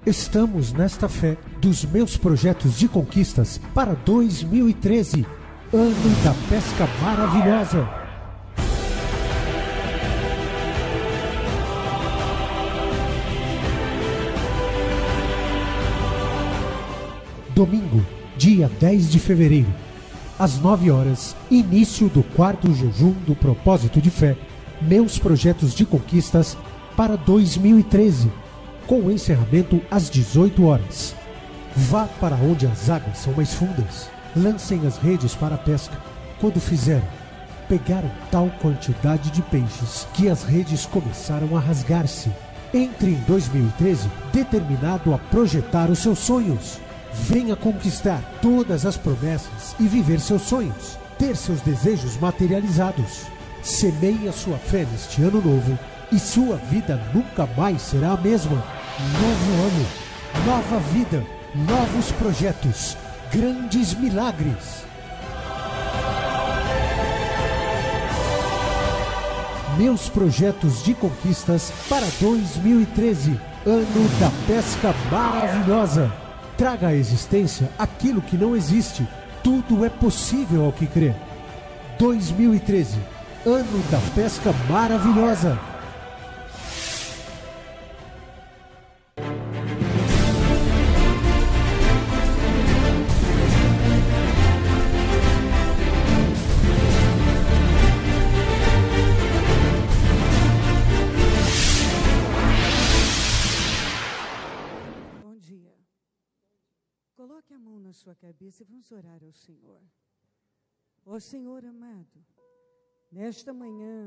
Estamos nesta fé dos meus projetos de conquistas para 2013, ano da pesca maravilhosa. Domingo, dia 10 de fevereiro, às 9 horas, início do 4º jejum do propósito de fé, meus projetos de conquistas para 2013, com o encerramento às 18 horas. Vá para onde as águas são mais fundas, lancem as redes para a pesca. Quando fizerem, pegaram tal quantidade de peixes que as redes começaram a rasgar-se. Entre em 2013 determinado a projetar os seus sonhos. Venha conquistar todas as promessas e viver seus sonhos, ter seus desejos materializados. Semeie a sua fé neste ano novo e sua vida nunca mais será a mesma. Novo ano, nova vida, novos projetos, grandes milagres. Meus projetos de conquistas para 2013, ano da pesca maravilhosa. Traga à existência aquilo que não existe. Tudo é possível ao que crê. 2013, ano da pesca maravilhosa. Coloque a mão na sua cabeça e vamos orar ao Senhor. Ó Senhor amado, nesta manhã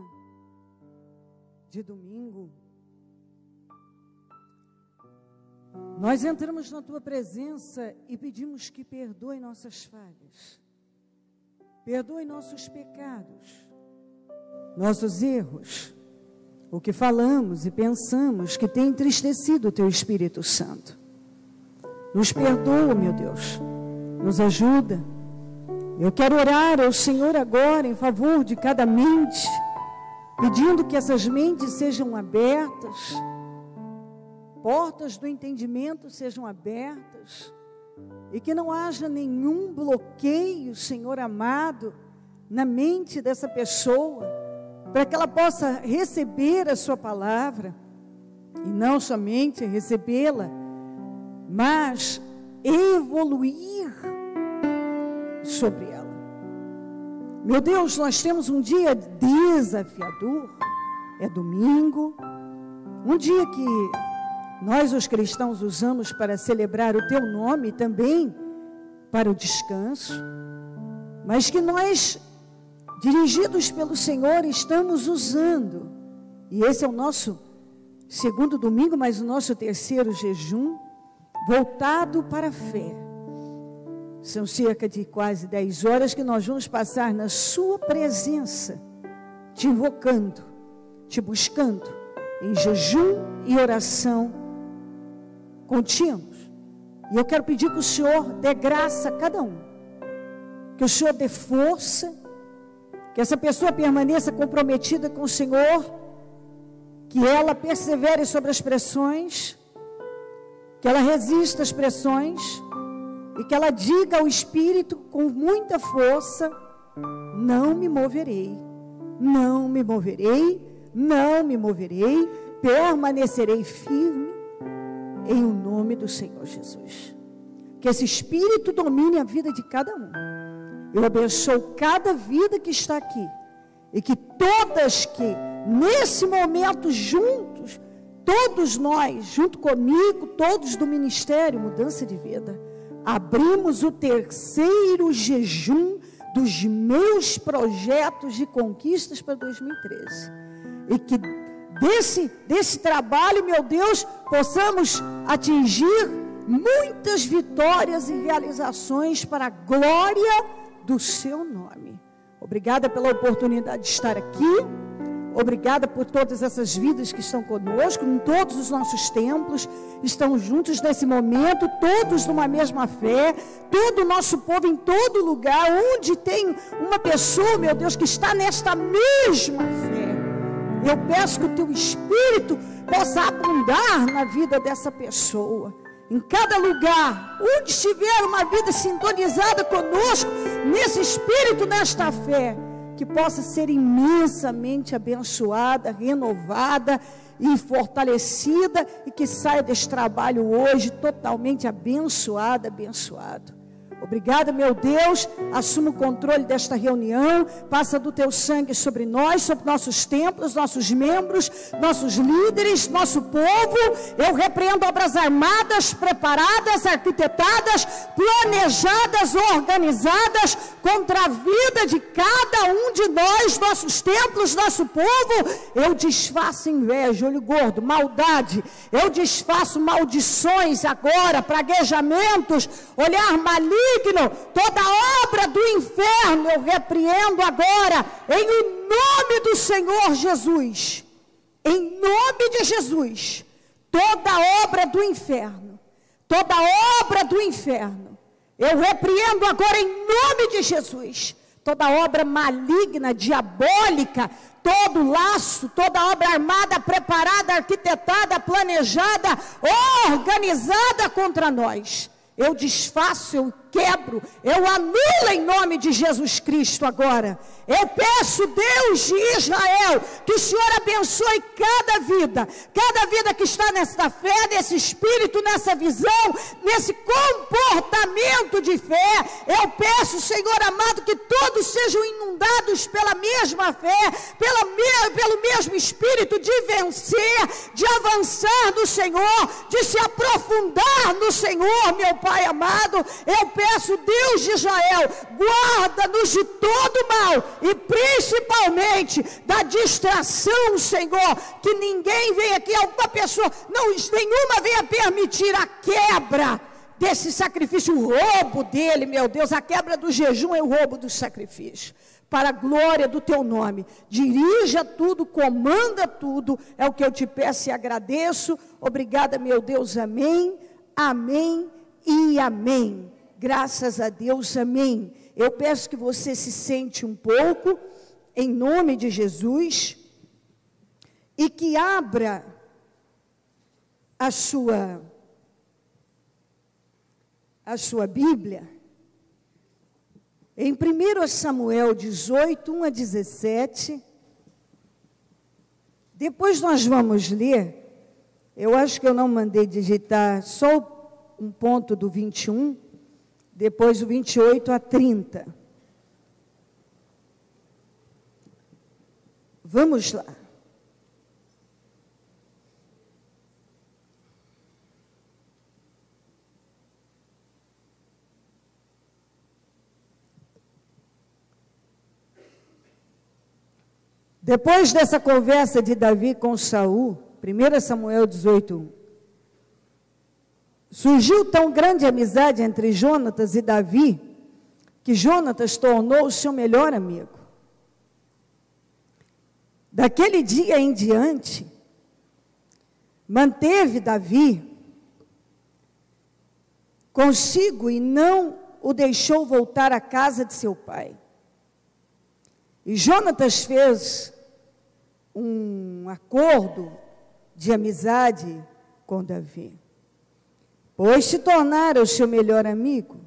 de domingo, nós entramos na Tua presença e pedimos que perdoe nossas falhas, perdoe nossos pecados, nossos erros, o que falamos e pensamos que tem entristecido o Teu Espírito Santo. Nos perdoa, meu Deus, nos ajuda. Eu quero orar ao Senhor agora em favor de cada mente, pedindo que essas mentes sejam abertas, portas do entendimento sejam abertas, e que não haja nenhum bloqueio, Senhor amado, na mente dessa pessoa, para que ela possa receber a sua palavra, e não somente recebê-la, mas evoluir sobre ela. Meu Deus, nós temos um dia desafiador, é domingo, um dia que nós os cristãos usamos para celebrar o Teu nome, também para o descanso, mas que nós, dirigidos pelo Senhor, estamos usando, e esse é o nosso segundo domingo, mas o nosso terceiro jejum, voltado para a fé. São cerca de quase 10 horas que nós vamos passar na Sua presença, te invocando, te buscando, em jejum e oração contínuos. E eu quero pedir que o Senhor dê graça a cada um, que o Senhor dê força, que essa pessoa permaneça comprometida com o Senhor, que ela persevere sobre as pressões, que ela resista às pressões, e que ela diga ao Espírito com muita força: não me moverei, não me moverei, não me moverei, permanecerei firme em o nome do Senhor Jesus. Que esse Espírito domine a vida de cada um. Eu abençoo cada vida que está aqui, e que todas que nesse momento juntos, todos nós, junto comigo, todos do Ministério Mudança de Vida, abrimos o terceiro jejum dos meus projetos de conquistas para 2013. E que desse trabalho, meu Deus, possamos atingir muitas vitórias e realizações para a glória do Seu nome. Obrigada pela oportunidade de estar aqui. Obrigada por todas essas vidas que estão conosco, em todos os nossos templos, estão juntos nesse momento, todos numa mesma fé, todo o nosso povo em todo lugar, onde tem uma pessoa, meu Deus, que está nesta mesma fé. Eu peço que o Teu Espírito possa abundar na vida dessa pessoa. Em cada lugar, onde estiver uma vida sintonizada conosco, nesse espírito, nesta fé, que possa ser imensamente abençoada, renovada e fortalecida, e que saia deste trabalho hoje totalmente abençoada, abençoado. Obrigada, meu Deus, assuma o controle desta reunião, passa do teu sangue sobre nós, sobre nossos templos, nossos membros, nossos líderes, nosso povo. Eu repreendo obras armadas, preparadas, arquitetadas, planejadas, organizadas, contra a vida de cada um de nós, nossos templos, nosso povo. Eu desfaço inveja, olho gordo, maldade, eu desfaço maldições agora, praguejamentos, olhar maligno, toda obra do inferno eu repreendo agora, em nome do Senhor Jesus, em nome de Jesus, toda obra do inferno, eu repreendo agora em nome de Jesus, toda obra maligna, diabólica, todo laço, toda obra armada, preparada, arquitetada, planejada, organizada contra nós. Eu desfaço, eu quebro, eu anulo em nome de Jesus Cristo agora. Eu peço, Deus de Israel, que o Senhor abençoe cada vida que está nesta fé, nesse espírito, nessa visão, nesse comportamento de fé. Eu peço, Senhor amado, que todos sejam inundados pela mesma fé, pelo mesmo espírito de vencer, de avançar no Senhor, de se aprofundar no Senhor, meu Pai amado. Eu peço, Deus de Israel, guarda-nos de todo mal e principalmente da distração, Senhor, que ninguém venha aqui, alguma pessoa, nenhuma venha permitir a quebra desse sacrifício, o roubo dele, meu Deus. A quebra do jejum é o roubo do sacrifício, para a glória do teu nome. Dirija tudo, comanda tudo, é o que eu te peço e agradeço. Obrigada, meu Deus, amém, amém e amém. Graças a Deus, amém. Eu peço que você se sente um pouco, em nome de Jesus, e que abra a sua Bíblia, em 1 Samuel 18, 1 a 17, depois nós vamos ler, eu acho que eu não mandei digitar só um ponto do 21, depois do 28 a 30. Vamos lá. Depois dessa conversa de Davi com Saul, 1 Samuel 18, surgiu tão grande amizade entre Jonatas e Davi, que Jonatas tornou o seu melhor amigo. Daquele dia em diante, manteve Davi consigo e não o deixou voltar à casa de seu pai. E Jonatas fez um acordo de amizade com Davi, pois se tornara o seu melhor amigo.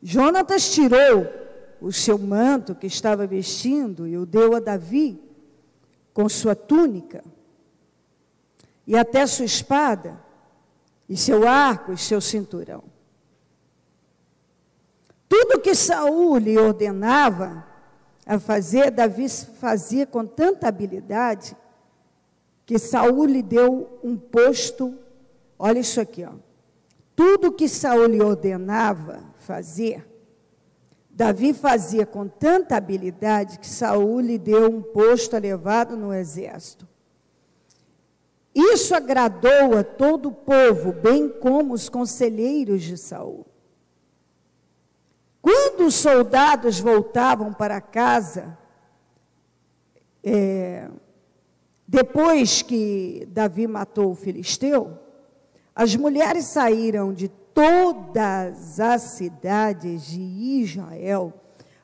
Jonatas tirou o seu manto que estava vestindo e o deu a Davi, com sua túnica, e até sua espada, e seu arco, e seu cinturão. Tudo que Saul lhe ordenava a fazer, Davi fazia com tanta habilidade, que Saul lhe deu um posto. Olha isso aqui, ó. Tudo que Saul lhe ordenava fazer, Davi fazia com tanta habilidade, que Saul lhe deu um posto elevado no exército. Isso agradou a todo o povo, bem como os conselheiros de Saul. Quando os soldados voltavam para casa, depois que Davi matou o filisteu, as mulheres saíram de todas as cidades de Israel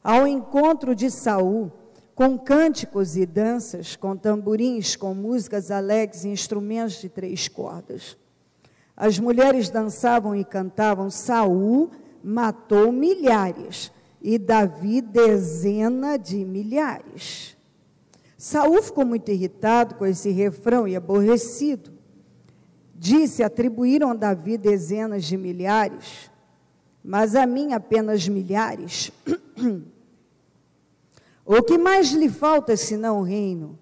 ao encontro de Saul, com cânticos e danças, com tamborins, com músicas alegres e instrumentos de 3 cordas. As mulheres dançavam e cantavam: Saul matou milhares e Davi dezenas de milhares. Saul ficou muito irritado com esse refrão e aborrecido. Disse: atribuíram a Davi dezenas de milhares, mas a mim apenas milhares. O que mais lhe falta senão o reino?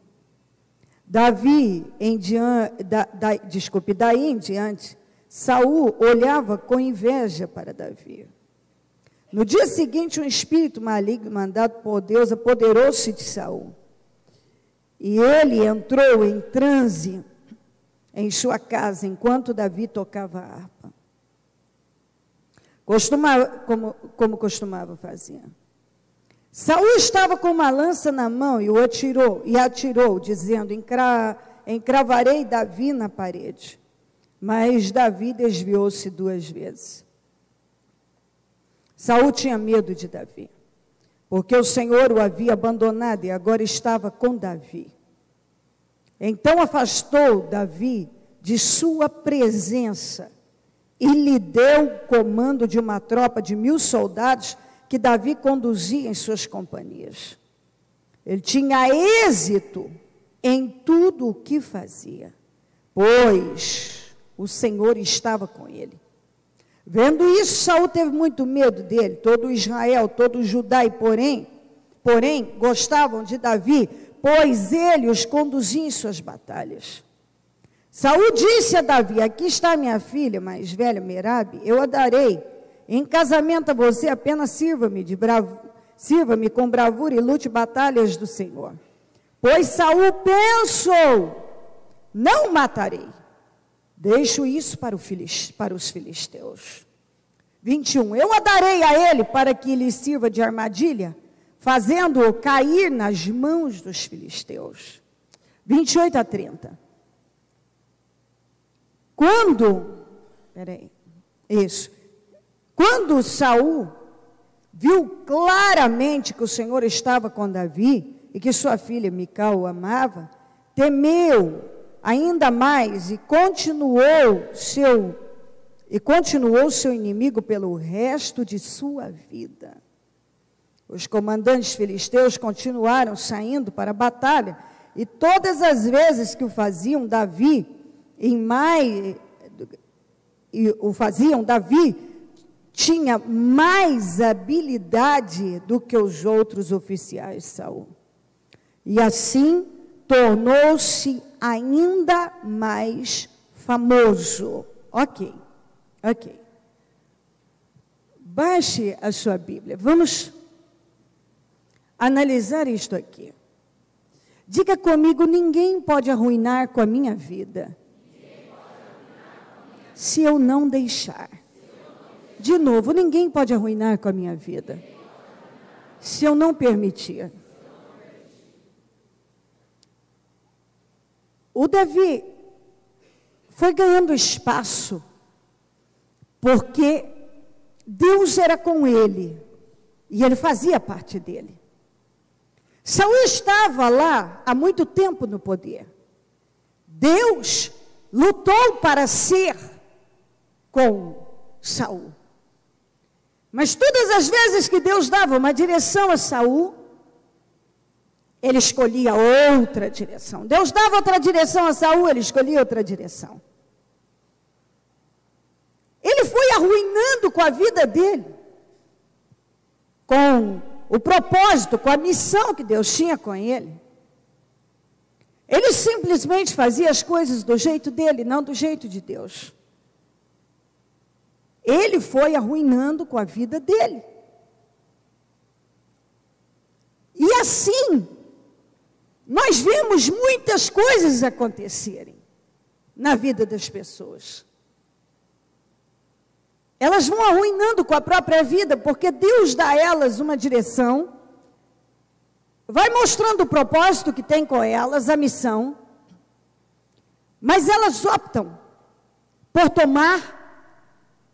Daí em diante, Saul olhava com inveja para Davi. No dia seguinte, um espírito maligno mandado por Deus apoderou-se de Saul. E ele entrou em transe em sua casa, enquanto Davi tocava a harpa. Como costumava fazer. Saul estava com uma lança na mão e atirou, dizendo: encravarei Davi na parede. Mas Davi desviou-se 2 vezes. Saul tinha medo de Davi, porque o Senhor o havia abandonado e agora estava com Davi. Então afastou Davi de sua presença e lhe deu o comando de uma tropa de 1000 soldados que Davi conduzia em suas companhias. Ele tinha êxito em tudo o que fazia, pois o Senhor estava com ele. Vendo isso, Saul teve muito medo dele. Todo Israel, todo Judá, e porém, gostavam de Davi, pois ele os conduzia em suas batalhas. Saul disse a Davi: aqui está minha filha mais velha, Merabe, eu a darei em casamento a você, apenas sirva-me com bravura e lute batalhas do Senhor. Pois Saul pensou: não matarei, deixo isso para os filisteus. 21, eu a darei a ele para que lhe sirva de armadilha, fazendo-o cair nas mãos dos filisteus. 28 a 30. Quando Saul viu claramente que o Senhor estava com Davi e que sua filha Mical o amava, temeu ainda mais e continuou seu inimigo pelo resto de sua vida. Os comandantes filisteus continuaram saindo para a batalha, e todas as vezes que o faziam, Davi tinha mais habilidade do que os outros oficiais de Saul. E assim tornou-se ainda mais famoso. Ok. Baixe a sua Bíblia. Vamos analisar isto aqui. Diga comigo: ninguém pode arruinar com a minha vida se eu não deixar. De novo, ninguém pode arruinar com a minha vida se eu não permitir. O Davi foi ganhando espaço porque Deus era com ele e ele fazia parte dele. Saul estava lá há muito tempo no poder. Deus lutou para ser com Saul. Mas todas as vezes que Deus dava uma direção a Saul, ele escolhia outra direção. Deus dava outra direção a Saul, ele escolhia outra direção. Ele foi arruinando com a vida dele, com o propósito, com a missão que Deus tinha com ele. Ele simplesmente fazia as coisas do jeito dele, não do jeito de Deus. Ele foi arruinando com a vida dele. E assim, nós vemos muitas coisas acontecerem na vida das pessoas. Elas vão arruinando com a própria vida, porque Deus dá a elas uma direção, vai mostrando o propósito que tem com elas, a missão, mas elas optam por tomar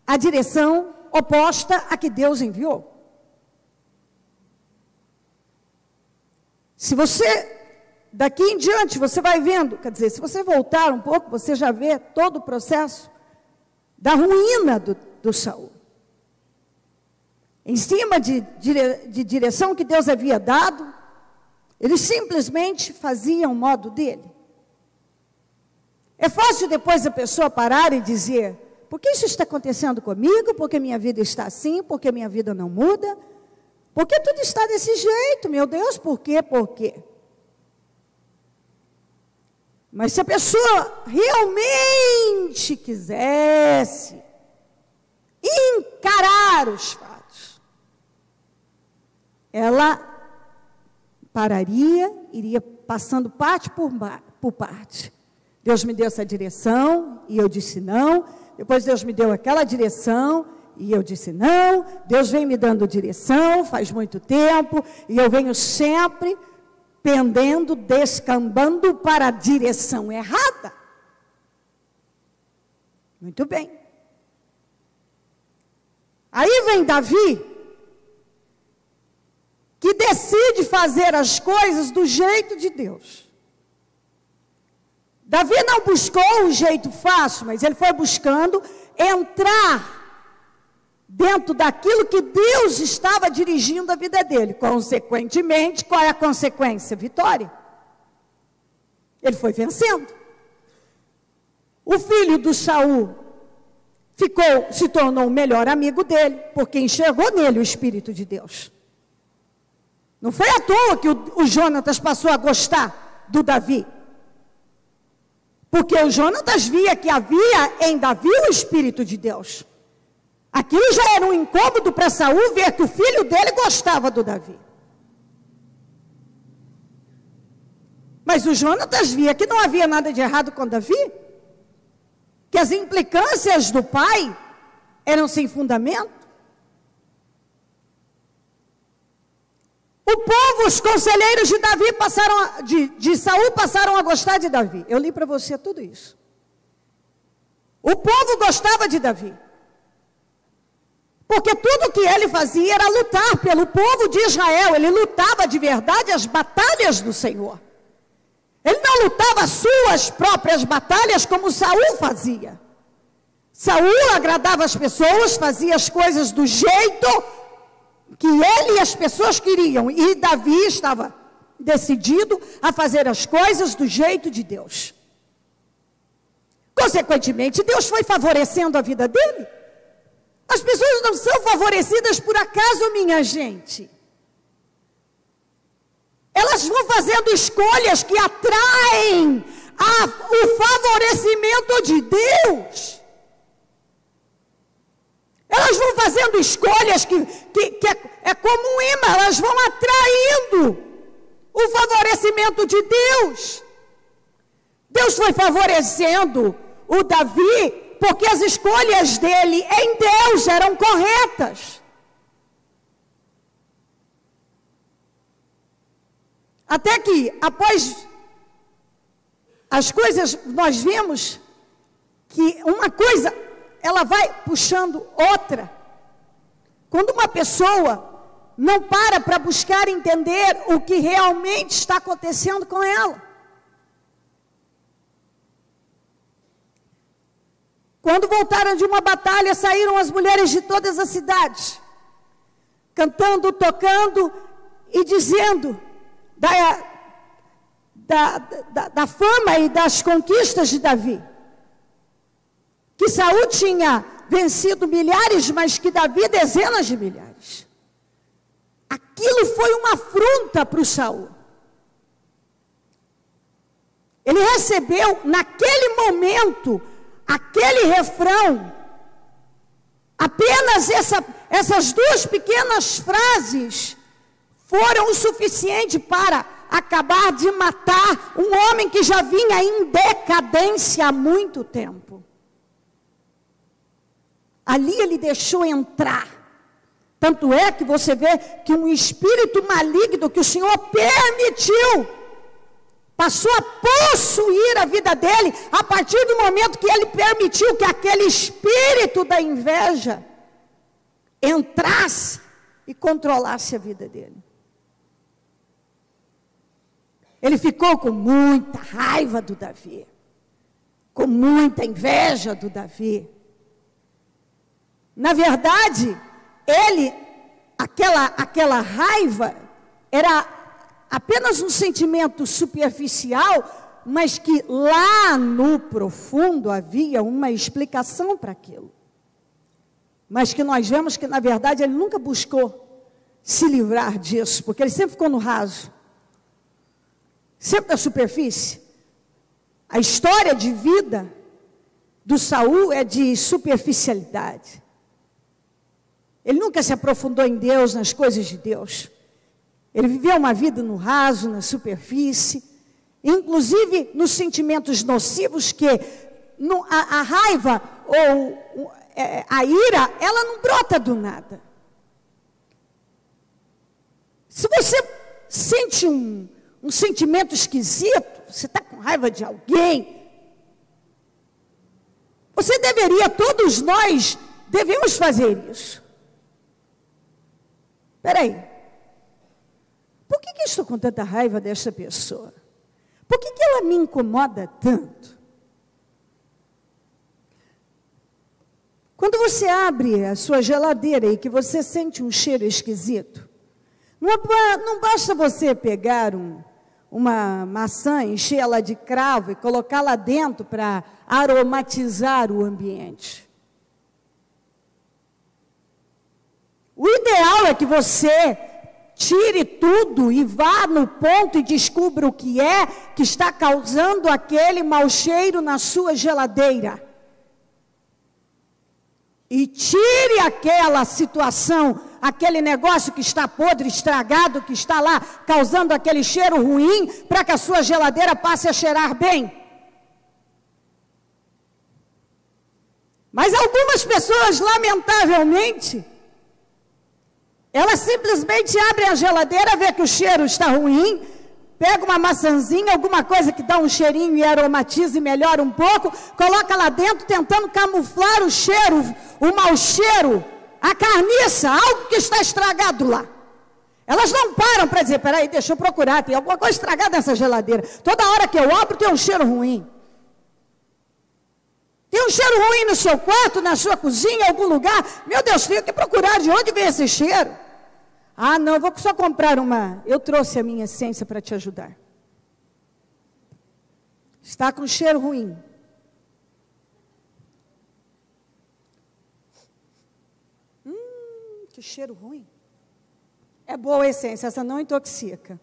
a direção oposta a que Deus enviou. Se você, daqui em diante, você vai vendo, quer dizer, se você voltar um pouco, você já vê todo o processo da ruína do Saul. Em cima de direção que Deus havia dado, ele simplesmente fazia o modo dele. É fácil depois a pessoa parar e dizer: por que isso está acontecendo comigo? Por que minha vida está assim? Por que minha vida não muda? Por que tudo está desse jeito? Meu Deus, por quê? Por quê? Mas se a pessoa realmente quisesse encarar os fatos, ela pararia, iria passando parte por parte. Deus me deu essa direção e eu disse não. Depois Deus me deu aquela direção e eu disse não. Deus vem me dando direção faz muito tempo e eu venho sempre pendendo, descambando para a direção errada. Muito bem. Aí vem Davi, que decide fazer as coisas do jeito de Deus. Davi não buscou o jeito fácil, mas ele foi buscando entrar dentro daquilo que Deus estava dirigindo a vida dele. Consequentemente, qual é a consequência? Vitória. Ele foi vencendo. O filho do Saul se tornou o melhor amigo dele, porque enxergou nele o Espírito de Deus. Não foi à toa que o Jonatas passou a gostar do Davi. Porque o Jonatas via que havia em Davi o Espírito de Deus. Aquilo já era um incômodo para Saul ver que o filho dele gostava do Davi. Mas o Jonatas via que não havia nada de errado com Davi. Que as implicâncias do pai eram sem fundamento. O povo, os conselheiros de Davi de Saul passaram a gostar de Davi. Eu li para você tudo isso. O povo gostava de Davi. Porque tudo que ele fazia era lutar pelo povo de Israel. Ele lutava de verdade as batalhas do Senhor. Ele não lutava as suas próprias batalhas como Saul fazia. Saul agradava as pessoas, fazia as coisas do jeito que ele e as pessoas queriam. E Davi estava decidido a fazer as coisas do jeito de Deus. Consequentemente, Deus foi favorecendo a vida dele. As pessoas não são favorecidas por acaso, minha gente. Elas vão fazendo escolhas que atraem o favorecimento de Deus. Elas vão fazendo escolhas que é como um imã, elas vão atraindo o favorecimento de Deus. Deus foi favorecendo o Davi porque as escolhas dele em Deus eram corretas. Até que, após as coisas, nós vimos que uma coisa, ela vai puxando outra. Quando uma pessoa não para buscar entender o que realmente está acontecendo com ela. Quando voltaram de uma batalha, saíram as mulheres de todas as cidades, cantando, tocando e dizendo da fama e das conquistas de Davi. Que Saul tinha vencido milhares, mas que Davi dezenas de milhares. Aquilo foi uma afronta para o Saul. Ele recebeu naquele momento aquele refrão. Apenas essas duas pequenas frases foram o suficiente para acabar de matar um homem que já vinha em decadência há muito tempo. Ali ele deixou entrar. Tanto é que você vê que um espírito maligno que o Senhor permitiu, passou a possuir a vida dele, a partir do momento que ele permitiu que aquele espírito da inveja entrasse e controlasse a vida dele. Ele ficou com muita raiva do Davi, com muita inveja do Davi. Na verdade, aquela raiva era apenas um sentimento superficial, mas que lá no profundo havia uma explicação para aquilo. Mas que nós vemos que, na verdade, ele nunca buscou se livrar disso, porque ele sempre ficou no raso, sempre na superfície. A história de vida do Saul é de superficialidade. Ele nunca se aprofundou em Deus, nas coisas de Deus. Ele viveu uma vida no raso, na superfície, inclusive nos sentimentos nocivos que a raiva ou a ira, ela não brota do nada. Se você sente um sentimento esquisito, você está com raiva de alguém, você deveria, todos nós devemos fazer isso. Espera aí, por que eu estou com tanta raiva dessa pessoa? Por que ela me incomoda tanto? Quando você abre a sua geladeira e que você sente um cheiro esquisito, não basta você pegar uma maçã, encher ela de cravo e colocar lá dentro para aromatizar o ambiente. O ideal é que você tire tudo e vá no ponto e descubra o que é que está causando aquele mau cheiro na sua geladeira. E tire aquela situação, aquele negócio que está podre, estragado, que está lá causando aquele cheiro ruim, para que a sua geladeira passe a cheirar bem. Mas algumas pessoas, lamentavelmente, elas simplesmente abrem a geladeira, vê que o cheiro está ruim, pega uma maçãzinha, alguma coisa que dá um cheirinho e aromatiza e melhora um pouco, coloca lá dentro tentando camuflar o cheiro, o mau cheiro, a carniça, algo que está estragado lá. Elas não param para dizer, peraí, deixa eu procurar, tem alguma coisa estragada nessa geladeira. Toda hora que eu abro tem um cheiro ruim. Tem um cheiro ruim no seu quarto, na sua cozinha, em algum lugar. Meu Deus, tenho que procurar de onde vem esse cheiro. Ah, não, eu vou só comprar uma. Eu trouxe a minha essência para te ajudar. Está com cheiro ruim. Que cheiro ruim. É boa a essência, essa não intoxica.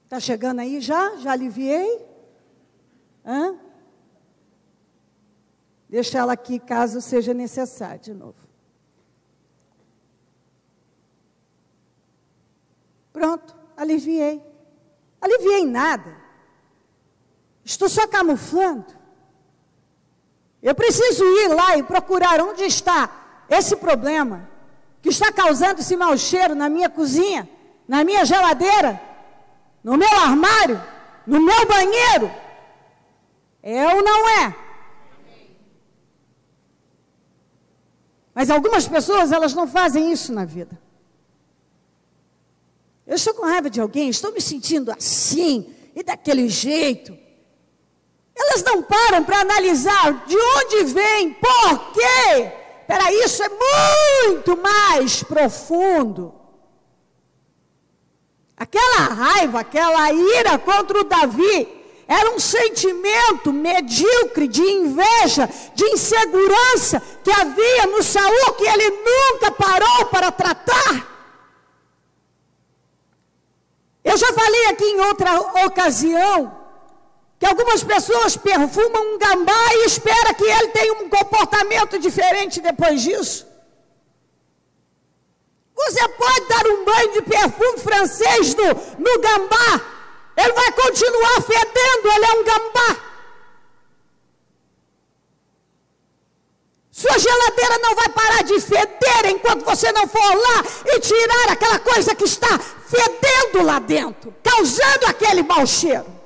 Está chegando aí já? Já aliviei? Hã? Deixa ela aqui, caso seja necessário, de novo. Pronto, aliviei. Aliviei nada. Estou só camuflando. Eu preciso ir lá e procurar onde está esse problema que está causando esse mau cheiro na minha cozinha, na minha geladeira, no meu armário, no meu banheiro. É ou não é? Mas algumas pessoas, elas não fazem isso na vida. Eu estou com raiva de alguém, estou me sentindo assim e daquele jeito. Elas não param para analisar de onde vem, por quê. Espera, isso é muito mais profundo. Aquela raiva, aquela ira contra o Davi, era um sentimento medíocre de inveja, de insegurança que havia no Saul, que ele nunca parou para tratar. Eu já falei aqui em outra ocasião, que algumas pessoas perfumam um gambá e esperam que ele tenha um comportamento diferente depois disso. Você pode dar um banho de perfume francês no gambá, ele vai continuar fedendo, ele é um gambá. Sua geladeira não vai parar de feder enquanto você não for lá e tirar aquela coisa que está fedendo lá dentro, causando aquele mau cheiro.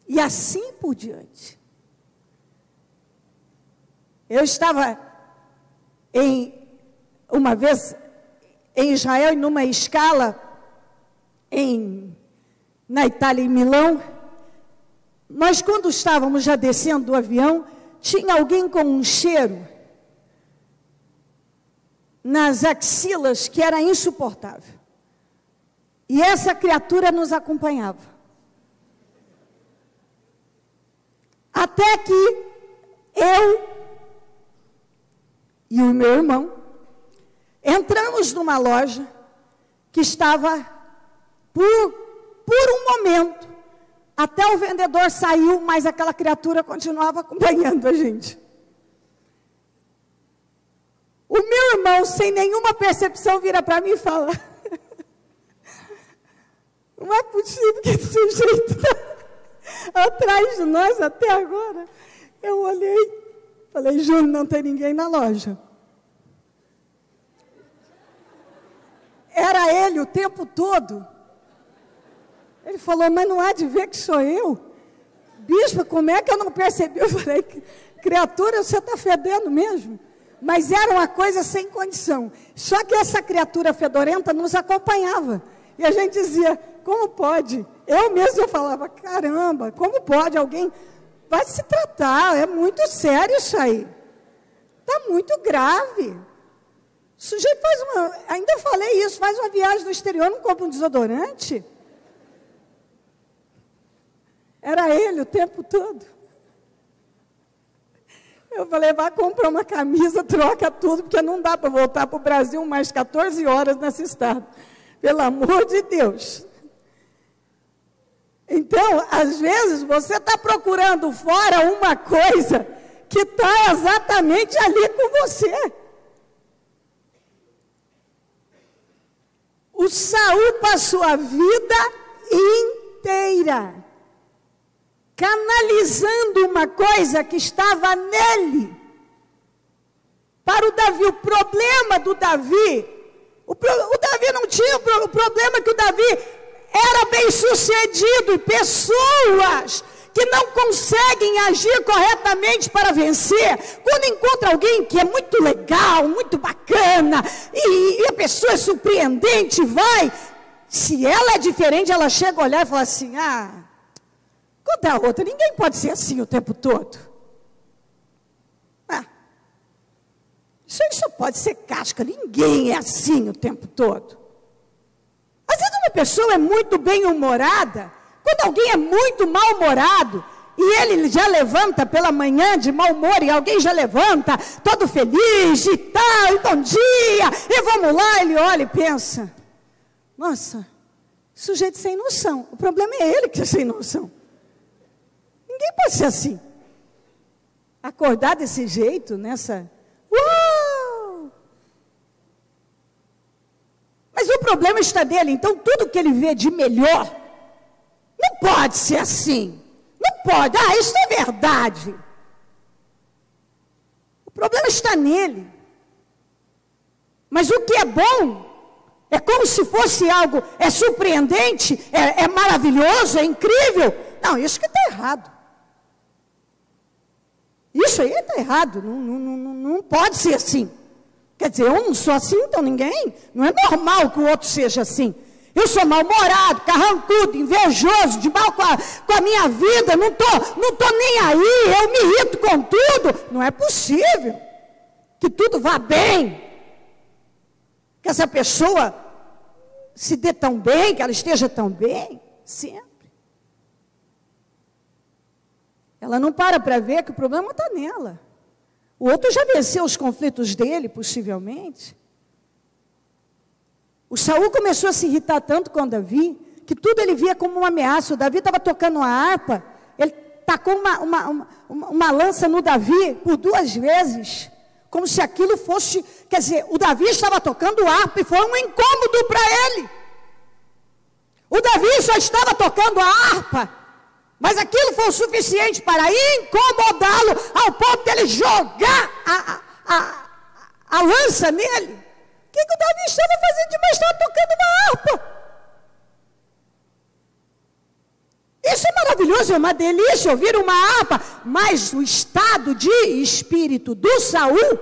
E assim por diante. Eu estava uma vez em Israel, em uma escala na Itália, em Milão. Nós, quando estávamos já descendo do avião, tinha alguém com um cheiro nas axilas que era insuportável. E essa criatura nos acompanhava. Até que eu e o meu irmão entramos numa loja que estava, por um momento, até o vendedor saiu, mas aquela criatura continuava acompanhando a gente. O meu irmão, sem nenhuma percepção, vira para mim e fala: não é possível que esse sujeito está atrás de nós até agora. Eu olhei, falei: Júnior, não tem ninguém na loja. Era ele o tempo todo. Ele falou: mas não há de ver que sou eu? Bispo, como é que eu não percebi? Eu falei: criatura, você está fedendo mesmo? Mas era uma coisa sem condição. Só que essa criatura fedorenta nos acompanhava. E a gente dizia: como pode? Eu mesmo falava: caramba, como pode alguém? Vai se tratar, é muito sério isso aí. Está muito grave. O sujeito ainda falei isso, faz uma viagem no exterior, não compra um desodorante. Era ele o tempo todo. Eu falei: vai comprar uma camisa, troca tudo, porque não dá para voltar para o Brasil mais 14 horas nesse estado. Pelo amor de Deus. Então, às vezes, você está procurando fora uma coisa que está exatamente ali com você. O Saul passou a vida inteira canalizando uma coisa que estava nele para o Davi. O problema do Davi, o Davi não tinha o problema, que o Davi era bem sucedido, e pessoas que não conseguem agir corretamente para vencer, quando encontra alguém que é muito legal, muito bacana, e a pessoa é surpreendente, se ela é diferente, ela chega a olhar e fala assim: contra a outra, ninguém pode ser assim o tempo todo. Isso aí só pode ser casca, ninguém é assim o tempo todo. Às vezes uma pessoa é muito bem-humorada, quando alguém é muito mal-humorado, e ele já levanta pela manhã de mau humor, e alguém já levanta todo feliz e tal, e bom dia, e vamos lá, ele olha e pensa: nossa, sujeito sem noção. O problema é ele que é sem noção. Ninguém pode ser assim. Acordar desse jeito, nessa... Uau! Mas o problema está nele. Então, tudo que ele vê de melhor, não pode ser assim. Não pode. Isso é verdade. O problema está nele. Mas o que é bom, é como se fosse algo, é surpreendente, é maravilhoso, é incrível. Não, isso que está errado. Isso aí está errado, não pode ser assim. Quer dizer, eu não sou assim, então ninguém, não é normal que o outro seja assim. Eu sou mal-humorado, carrancudo, invejoso, de mal com a minha vida, não tô nem aí, eu me irrito com tudo. Não é possível que tudo vá bem, que essa pessoa se dê tão bem, que ela esteja tão bem, sempre. Ela não para ver que o problema está nela. O outro já venceu os conflitos dele, possivelmente. O Saul começou a se irritar tanto com Davi, que tudo ele via como uma ameaça. O Davi estava tocando uma harpa, ele tacou uma lança no Davi por 2 vezes, como se aquilo fosse, quer dizer, o Davi estava tocando harpa e foi um incômodo para ele. O Davi só estava tocando a harpa, mas aquilo foi o suficiente para incomodá-lo, ao ponto de ele jogar a lança nele. O que o Davi estava fazendo demais? Estava tocando uma harpa. Isso é maravilhoso, é uma delícia ouvir uma harpa. Mas o estado de espírito do Saul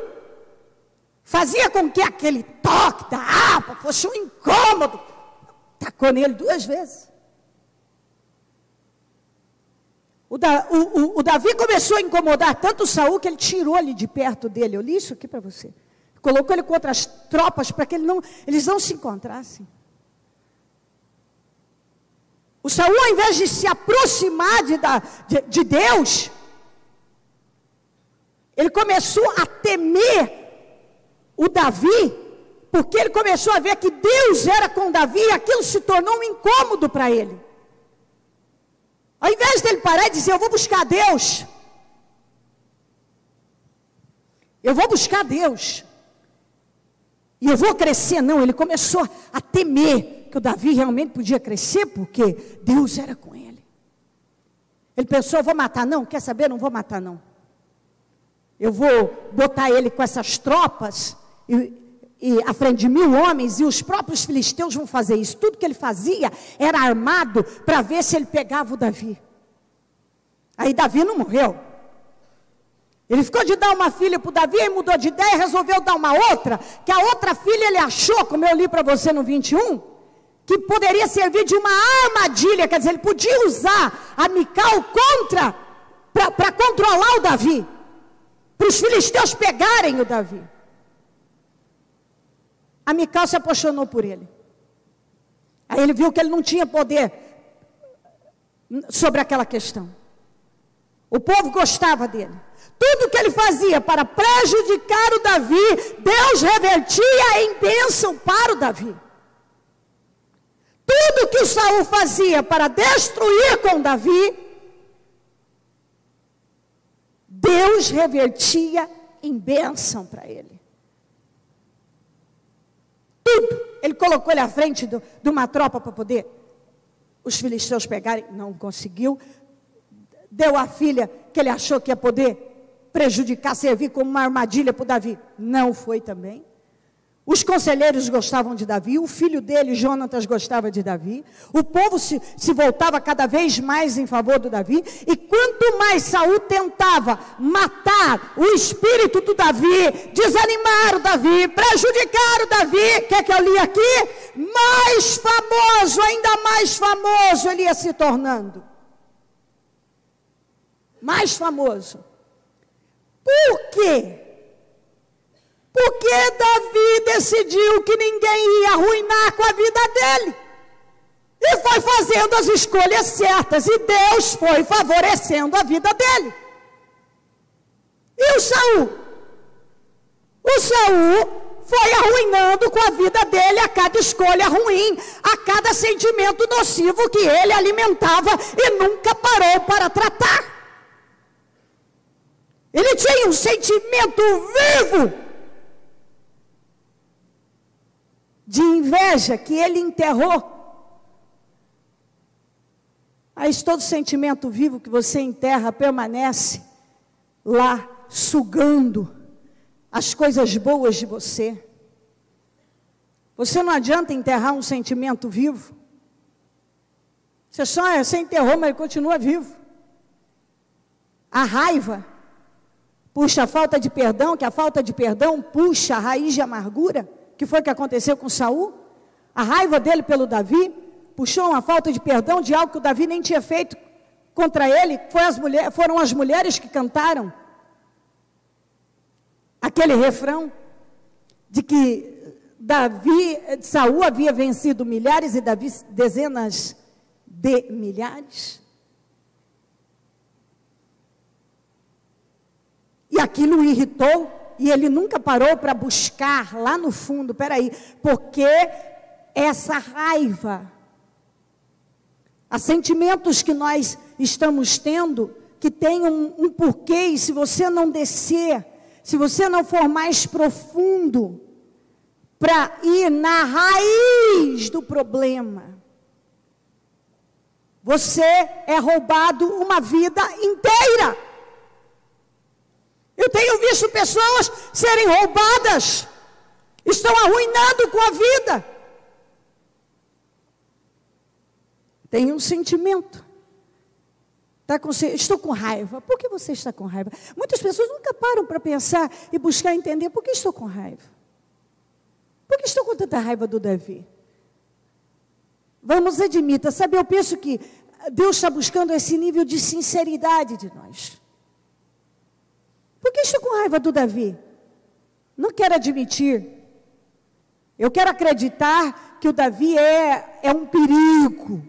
fazia com que aquele toque da harpa fosse um incômodo. Tacou nele 2 vezes. O Davi começou a incomodar tanto Saul que ele tirou ele de perto dele. Eu li isso aqui para você. Colocou ele com outras tropas para que eles não se encontrassem. O Saul, ao invés de se aproximar de Deus, ele começou a temer o Davi, porque ele começou a ver que Deus era com Davi e aquilo se tornou um incômodo para ele. Ao invés dele parar e dizer, eu vou buscar Deus, eu vou buscar Deus, e eu vou crescer, não, ele começou a temer que o Davi realmente podia crescer, porque Deus era com ele. Ele pensou, eu vou matar, não, quer saber, não vou matar não. Eu vou botar ele com essas tropas, e à frente de 1000 homens, e os próprios filisteus vão fazer isso. Tudo que ele fazia era armado para ver se ele pegava o Davi. Aí Davi não morreu. Ele ficou de dar uma filha para o Davi, e mudou de ideia e resolveu dar uma outra, que a outra filha ele achou, como eu li para você no 21, que poderia servir de uma armadilha, quer dizer, ele podia usar a Mical para controlar o Davi, para os filisteus pegarem o Davi. A Mical se apaixonou por ele. Aí ele viu que ele não tinha poder sobre aquela questão. O povo gostava dele. Tudo que ele fazia para prejudicar o Davi, Deus revertia em bênção para o Davi. Tudo que o Saul fazia para destruir com Davi, Deus revertia em bênção para ele. Tudo. Ele colocou ele à frente de uma tropa para poder os filisteus pegarem. Não conseguiu. Deu a filha que ele achou que ia poder prejudicar, servir como uma armadilha para o Davi. Não foi também. Os conselheiros gostavam de Davi, o filho dele, Jonatas, gostava de Davi. O povo se voltava cada vez mais em favor do Davi. E quanto mais Saul tentava matar o espírito do Davi, desanimar o Davi, prejudicar o Davi, que eu li aqui? Mais famoso, ainda mais famoso ele ia se tornando. Mais famoso. Por quê? Porque Davi decidiu que ninguém ia arruinar com a vida dele. E foi fazendo as escolhas certas. E Deus foi favorecendo a vida dele. E o Saul? O Saul foi arruinando com a vida dele a cada escolha ruim, a cada sentimento nocivo que ele alimentava e nunca parou para tratar. Ele tinha um sentimento vivo de inveja que ele enterrou. Mas todo sentimento vivo que você enterra permanece lá, sugando as coisas boas de você. Você não adianta enterrar um sentimento vivo. Você enterrou, mas ele continua vivo. A raiva puxa a falta de perdão, que a falta de perdão puxa a raiz de amargura, que foi o que aconteceu com Saul. A raiva dele pelo Davi puxou uma falta de perdão de algo que o Davi nem tinha feito contra ele. Foram as mulheres que cantaram aquele refrão de que Saul havia vencido milhares e Davi dezenas de milhares. E aquilo o irritou. E ele nunca parou para buscar lá no fundo, peraí, porque essa raiva, há sentimentos que nós estamos tendo, que tem um porquê, e se você não descer, se você não for mais profundo, para ir na raiz do problema, você é roubado uma vida inteira. Eu tenho visto pessoas serem roubadas, estão arruinando com a vida. Tem um sentimento. Estou com raiva. Por que você está com raiva? Muitas pessoas nunca param para pensar e buscar entender por que estou com raiva. Por que estou com tanta raiva do Davi? Vamos, admita, sabe, eu penso que Deus está buscando esse nível de sinceridade de nós. Por que estou com raiva do Davi? Não quero admitir. Eu quero acreditar que o Davi é um perigo.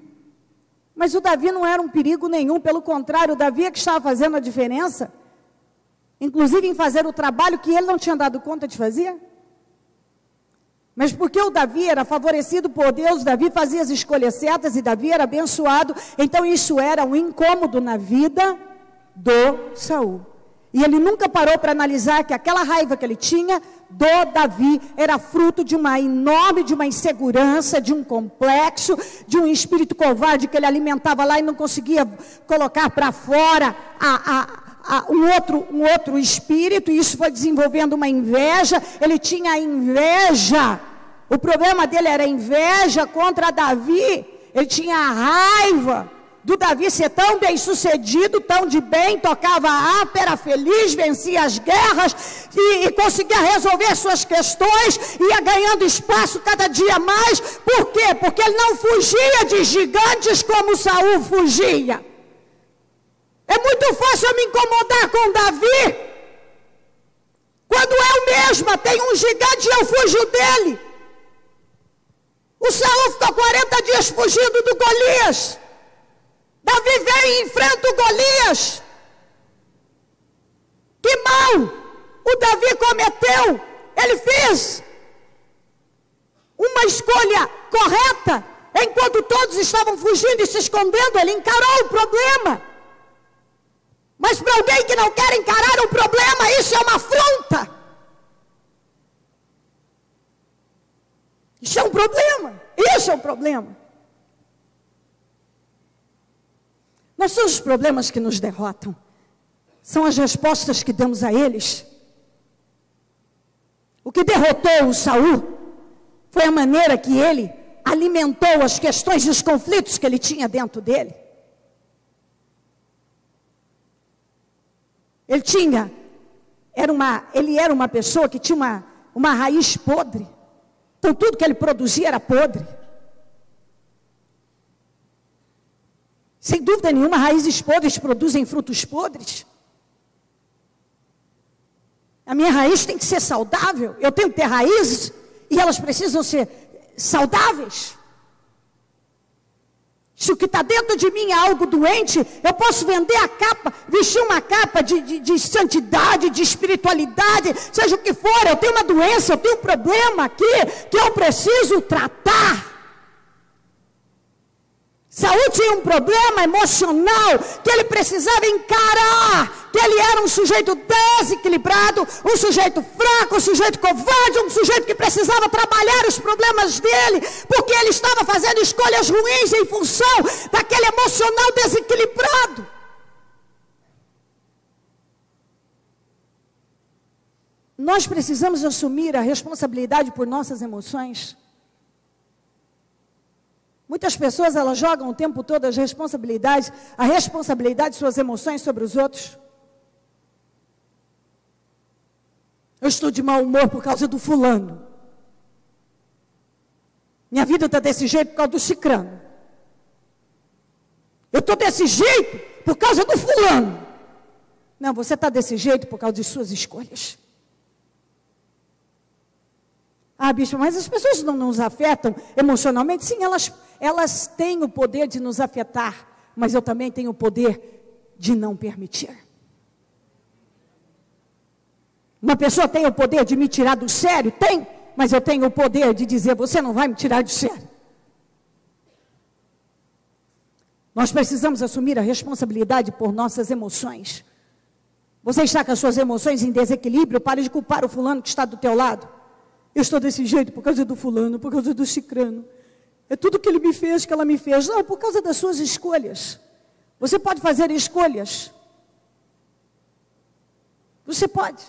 Mas o Davi não era um perigo nenhum, pelo contrário, o Davi é que estava fazendo a diferença, inclusive em fazer o trabalho que ele não tinha dado conta de fazer. Mas porque o Davi era favorecido por Deus, Davi fazia as escolhas certas e Davi era abençoado, então isso era um incômodo na vida do Saul. E ele nunca parou para analisar que aquela raiva que ele tinha do Davi era fruto de uma enorme, de uma insegurança, de um complexo, de um espírito covarde que ele alimentava lá e não conseguia colocar para fora um outro espírito, e isso foi desenvolvendo uma inveja. Ele tinha inveja, o problema dele era inveja contra Davi. Ele tinha raiva do Davi ser tão bem sucedido, tão de bem, tocava a harpa, era feliz, vencia as guerras e conseguia resolver suas questões, ia ganhando espaço cada dia mais. Por quê? Porque ele não fugia de gigantes como Saul fugia. É muito fácil eu me incomodar com Davi, quando eu mesma tenho um gigante e eu fujo dele. O Saul ficou 40 dias fugindo do Golias. Davi veio e enfrenta o Golias. Que mal o Davi cometeu. Ele fez uma escolha correta, enquanto todos estavam fugindo e se escondendo, ele encarou o problema. Mas para alguém que não quer encarar o problema, isso é uma afronta. Isso é um problema. Isso é um problema. Não são os problemas que nos derrotam, são as respostas que damos a eles. O que derrotou o Saul foi a maneira que ele alimentou as questões e os conflitos que ele tinha dentro dele. Ele era uma pessoa que tinha uma raiz podre. Então tudo que ele produzia era podre. Sem dúvida nenhuma, raízes podres produzem frutos podres. A minha raiz tem que ser saudável. Eu tenho que ter raízes e elas precisam ser saudáveis. Se o que está dentro de mim é algo doente, eu posso vender a capa, vestir uma capa de santidade, de espiritualidade, seja o que for. Eu tenho uma doença, eu tenho um problema aqui que eu preciso tratar. Saul tinha um problema emocional que ele precisava encarar, que ele era um sujeito desequilibrado, um sujeito fraco, um sujeito covarde, um sujeito que precisava trabalhar os problemas dele, porque ele estava fazendo escolhas ruins em função daquele emocional desequilibrado. Nós precisamos assumir a responsabilidade por nossas emoções. Muitas pessoas, elas jogam o tempo todo a responsabilidade de suas emoções sobre os outros. Eu estou de mau humor por causa do fulano. Minha vida está desse jeito por causa do cicrano. Eu estou desse jeito por causa do fulano. Não, você está desse jeito por causa de suas escolhas. Ah, bicho, mas as pessoas não nos afetam emocionalmente? Sim, elas têm o poder de nos afetar, mas eu também tenho o poder de não permitir. Uma pessoa tem o poder de me tirar do sério? Tem, mas eu tenho o poder de dizer, você não vai me tirar do sério. Nós precisamos assumir a responsabilidade por nossas emoções. Você está com as suas emoções em desequilíbrio? Pare de culpar o fulano que está do teu lado. Eu estou desse jeito por causa do fulano, por causa do cicrano. É tudo que ele me fez, que ela me fez. Não, por causa das suas escolhas. Você pode fazer escolhas. Você pode.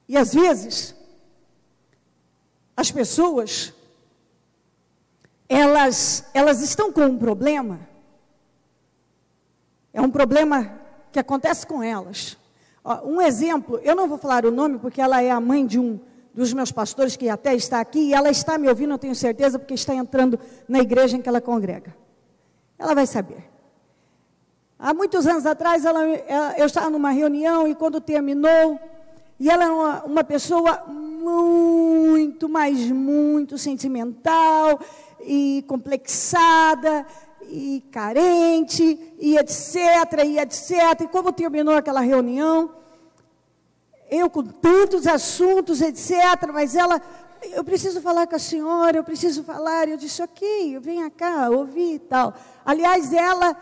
E às vezes, as pessoas, elas estão com um problema. É um problema que acontece com elas. Ó, um exemplo, eu não vou falar o nome, porque ela é a mãe de um dos meus pastores, que até está aqui, e ela está me ouvindo, eu tenho certeza, porque está entrando na igreja em que ela congrega. Ela vai saber. Há muitos anos atrás, eu estava numa reunião, e quando terminou, e ela é uma pessoa muito, mas muito sentimental, e complexada, e carente, e etc, e etc. E como terminou aquela reunião, eu com tantos assuntos, etc, mas ela, eu preciso falar com a senhora, eu preciso falar, eu disse, ok, venha cá, ouvi e tal. Aliás, ela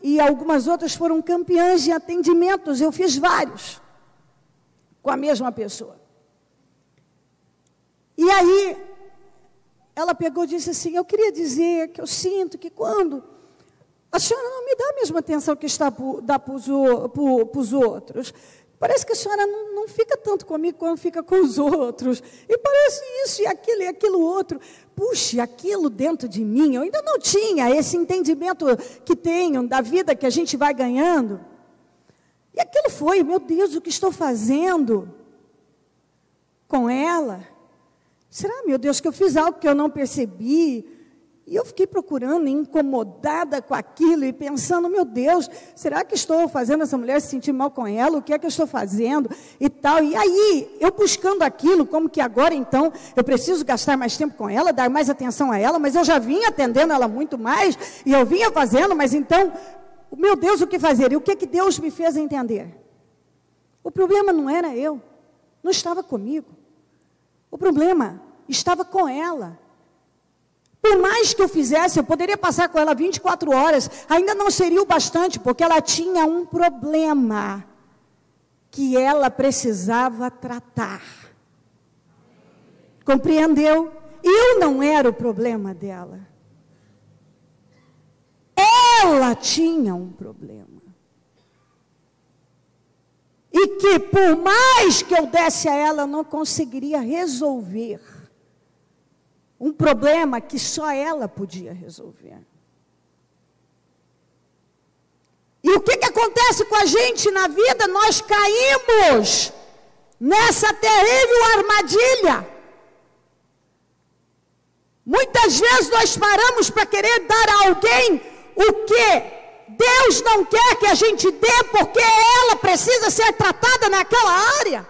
e algumas outras foram campeãs de atendimentos, eu fiz vários, com a mesma pessoa. E aí, ela pegou e disse assim, eu queria dizer que eu sinto que quando a senhora não me dá a mesma atenção que está dá para os outros, parece que a senhora não fica tanto comigo quando fica com os outros, e parece isso e aquilo outro. Puxa, aquilo dentro de mim, eu ainda não tinha esse entendimento que tenho da vida que a gente vai ganhando. E aquilo foi, meu Deus, o que estou fazendo com ela? Será, meu Deus, que eu fiz algo que eu não percebi? E eu fiquei procurando, incomodada com aquilo e pensando, meu Deus, será que estou fazendo essa mulher se sentir mal com ela? O que é que eu estou fazendo? E tal. E aí, eu buscando aquilo, como que agora então, eu preciso gastar mais tempo com ela, dar mais atenção a ela, mas eu já vinha atendendo ela muito mais, e eu vinha fazendo, mas então, meu Deus, o que fazer? E o que que Deus me fez entender? O problema não era eu, não estava comigo. O problema estava com ela. Por mais que eu fizesse, eu poderia passar com ela 24 horas, ainda não seria o bastante, porque ela tinha um problema que ela precisava tratar. Compreendeu? Eu não era o problema dela. Ela tinha um problema. E que por mais que eu desse a ela, eu não conseguiria resolver. Um problema que só ela podia resolver. E o que acontece com a gente na vida? Nós caímos nessa terrível armadilha. Muitas vezes nós paramos para querer dar a alguém o que Deus não quer que a gente dê, porque ela precisa ser tratada naquela área.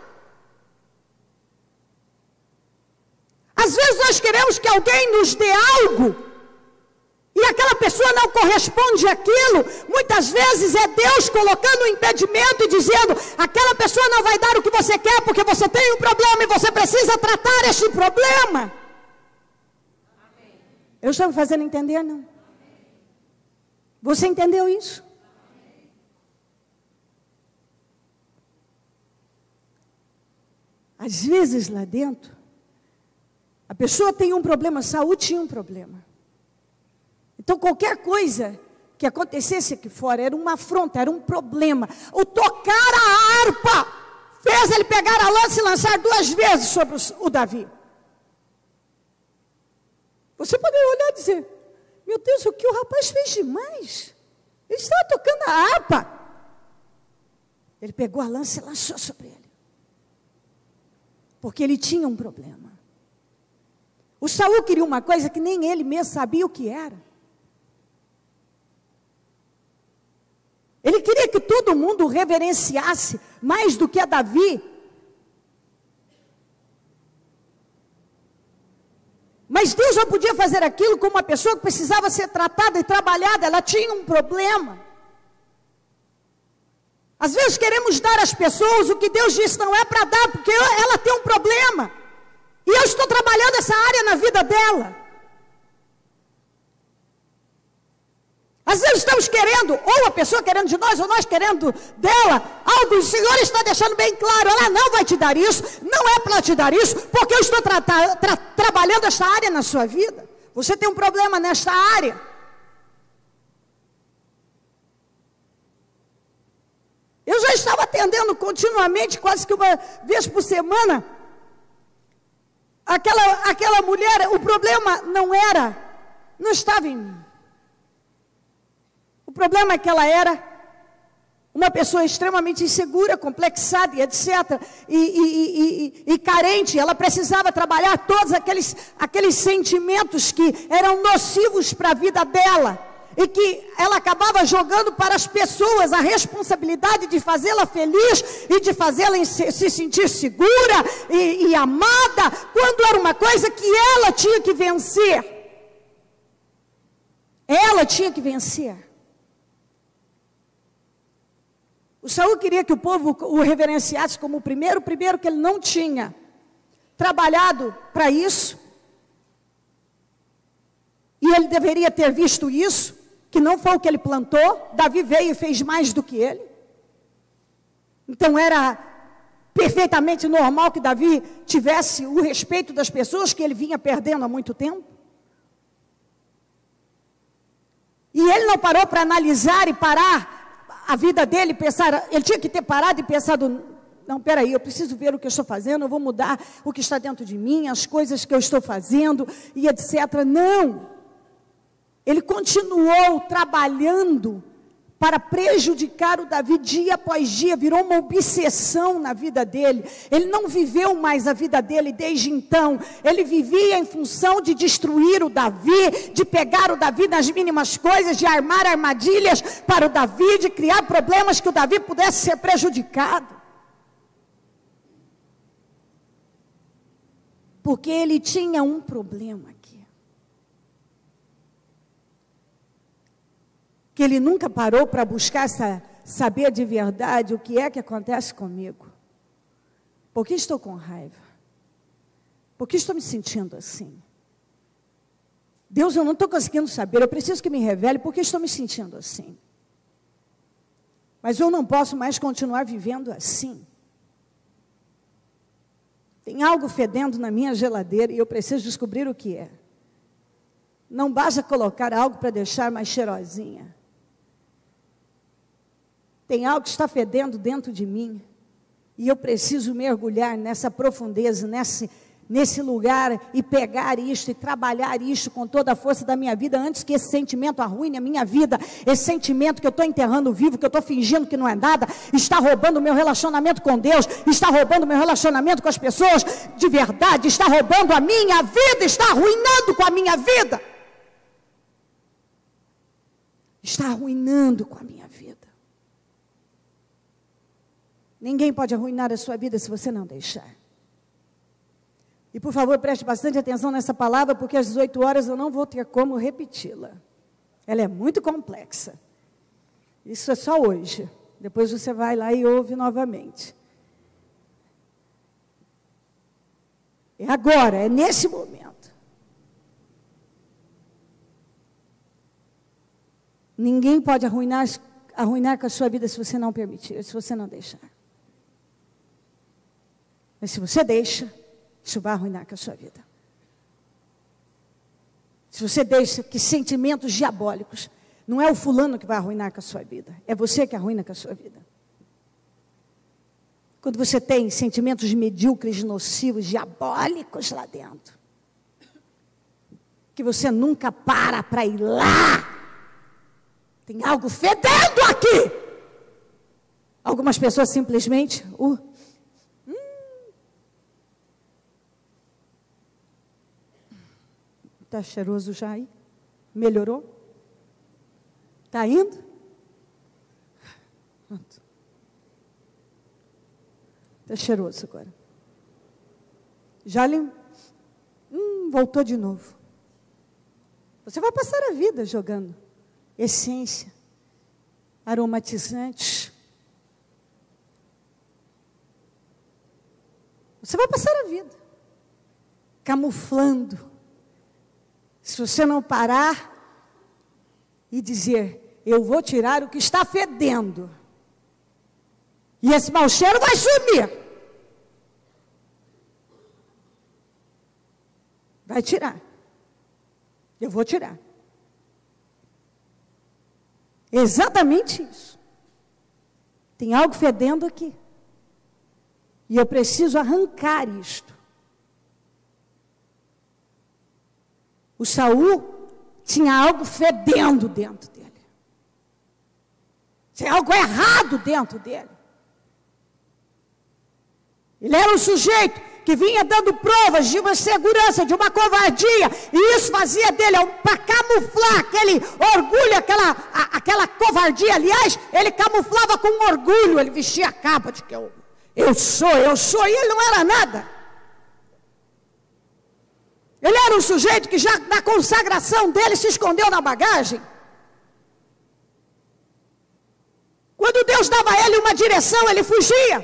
Às vezes nós queremos que alguém nos dê algo, e aquela pessoa não corresponde àquilo. Muitas vezes é Deus colocando um impedimento e dizendo, aquela pessoa não vai dar o que você quer, porque você tem um problema, e você precisa tratar esse problema. Amém. Eu estou me fazendo entender, não? Você entendeu isso? Às vezes lá dentro, a pessoa tem um problema, a saúde tinha um problema. Então qualquer coisa que acontecesse aqui fora era uma afronta, era um problema. O tocar a harpa fez ele pegar a lança e lançar 2 vezes sobre o Davi. Você poderia olhar e dizer, meu Deus, o que o rapaz fez demais? Ele estava tocando a harpa. Ele pegou a lança e lançou sobre ele. Porque ele tinha um problema. O Saul queria uma coisa que nem ele mesmo sabia o que era. Ele queria que todo mundo o reverenciasse mais do que a Davi. Mas Deus não podia fazer aquilo com uma pessoa que precisava ser tratada e trabalhada. Ela tinha um problema. Às vezes queremos dar às pessoas o que Deus disse não é para dar, porque ela tem um problema. E eu estou trabalhando essa área na vida dela. Às vezes estamos querendo, ou a pessoa querendo de nós, ou nós querendo dela, algo, o Senhor está deixando bem claro, ela não vai te dar isso, não é para te dar isso, porque eu estou trabalhando essa área na sua vida. Você tem um problema nesta área. Eu já estava atendendo continuamente, quase que uma vez por semana, aquela mulher, o problema não estava em mim. O problema é que ela era Uma pessoa extremamente insegura, complexada e etc. E carente. Ela precisava trabalhar todos aqueles sentimentos que eram nocivos para a vida dela. E que ela acabava jogando para as pessoas a responsabilidade de fazê-la feliz e de fazê-la se sentir segura e amada, quando era uma coisa que ela tinha que vencer. Ela tinha que vencer. O Saul queria que o povo o reverenciasse como o primeiro que ele não tinha trabalhado para isso. E ele deveria ter visto isso, que não foi o que ele plantou. Davi veio e fez mais do que ele. Então era perfeitamente normal que Davi tivesse o respeito das pessoas que ele vinha perdendo há muito tempo. E ele não parou para analisar e parar a vida dele, pensar, ele tinha que ter parado e pensado, não, peraí, eu preciso ver o que eu estou fazendo, eu vou mudar o que está dentro de mim, as coisas que eu estou fazendo, e etc. Não. Ele continuou trabalhando para prejudicar o Davi dia após dia, virou uma obsessão na vida dele. Ele não viveu mais a vida dele desde então. Ele vivia em função de destruir o Davi, de pegar o Davi nas mínimas coisas, de armar armadilhas para o Davi, de criar problemas que o Davi pudesse ser prejudicado. Porque ele tinha um problema aqui. Que ele nunca parou para buscar saber de verdade o que é que acontece comigo. Por que estou com raiva? Por que estou me sentindo assim? Deus, eu não estou conseguindo saber, eu preciso que me revele por que estou me sentindo assim. Mas eu não posso mais continuar vivendo assim. Tem algo fedendo na minha geladeira e eu preciso descobrir o que é. Não basta colocar algo para deixar mais cheirosinha. Tem algo que está fedendo dentro de mim, e eu preciso mergulhar nessa profundeza, nesse lugar, e pegar isto, e trabalhar isto com toda a força da minha vida, antes que esse sentimento arruine a minha vida, esse sentimento que eu estou enterrando vivo, que eu estou fingindo que não é nada, está roubando o meu relacionamento com Deus, está roubando o meu relacionamento com as pessoas, de verdade, está roubando a minha vida, está arruinando com a minha vida, está arruinando com a minha vida. Ninguém pode arruinar a sua vida se você não deixar. E por favor, preste bastante atenção nessa palavra, porque às 18 horas eu não vou ter como repeti-la. Ela é muito complexa. Isso é só hoje. Depois você vai lá e ouve novamente. É agora, é nesse momento. Ninguém pode arruinar com a sua vida se você não permitir, se você não deixar. Mas se você deixa, isso vai arruinar com a sua vida. Se você deixa que sentimentos diabólicos, não é o fulano que vai arruinar com a sua vida, é você que arruina com a sua vida. Quando você tem sentimentos medíocres, nocivos, diabólicos lá dentro, que você nunca para ir lá, tem algo fedendo aqui. Algumas pessoas simplesmente, está cheiroso já aí? Melhorou? Está indo? Está cheiroso agora. Já voltou de novo. Você vai passar a vida jogando essência, aromatizantes. Você vai passar a vida camuflando. Se você não parar e dizer, eu vou tirar o que está fedendo, e esse mau cheiro vai sumir. Vai tirar. Eu vou tirar. Exatamente isso. Tem algo fedendo aqui. E eu preciso arrancar isto. O Saul tinha algo fedendo dentro dele. Tinha algo errado dentro dele. Ele era um sujeito que vinha dando provas de uma segurança, de uma covardia, e isso fazia dele, para camuflar aquele orgulho, aquela covardia. Aliás, ele camuflava com orgulho, ele vestia a capa de que eu sou, e ele não era nada. Ele era um sujeito que já na consagração dele se escondeu na bagagem. Quando Deus dava a ele uma direção, ele fugia.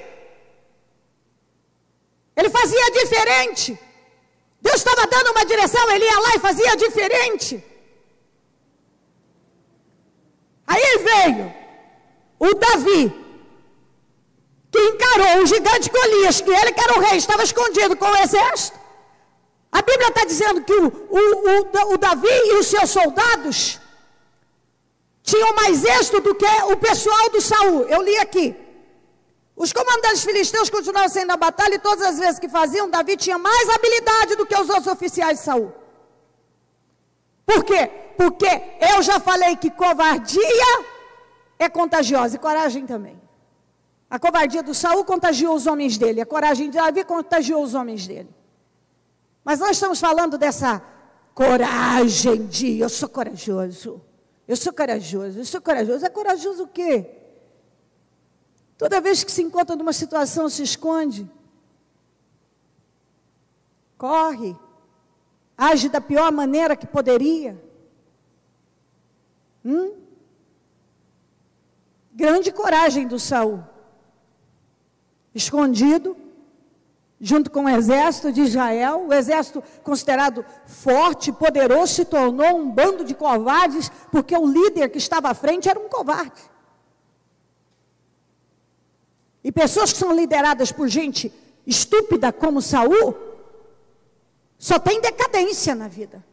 Ele fazia diferente. Deus estava dando uma direção, ele ia lá e fazia diferente. Aí veio o Davi, que encarou o gigante Golias, que ele que era o rei, estava escondido com o exército. A Bíblia está dizendo que o Davi e os seus soldados tinham mais êxito do que o pessoal do Saul. Eu li aqui. Os comandantes filisteus continuavam sendo na batalha, e todas as vezes que faziam, Davi tinha mais habilidade do que os outros oficiais de Saul. Por quê? Porque eu já falei que covardia é contagiosa, e coragem também. A covardia do Saul contagiou os homens dele, a coragem de Davi contagiou os homens dele. Mas nós estamos falando dessa coragem de eu sou corajoso, eu sou corajoso, eu sou corajoso. É corajoso o quê? Toda vez que se encontra numa situação, se esconde, corre, age da pior maneira que poderia. Grande coragem do Saul, escondido, junto com o exército de Israel. O exército considerado forte, poderoso, se tornou um bando de covardes, porque o líder que estava à frente era um covarde. E pessoas que são lideradas por gente estúpida como Saul, só tem decadência na vida.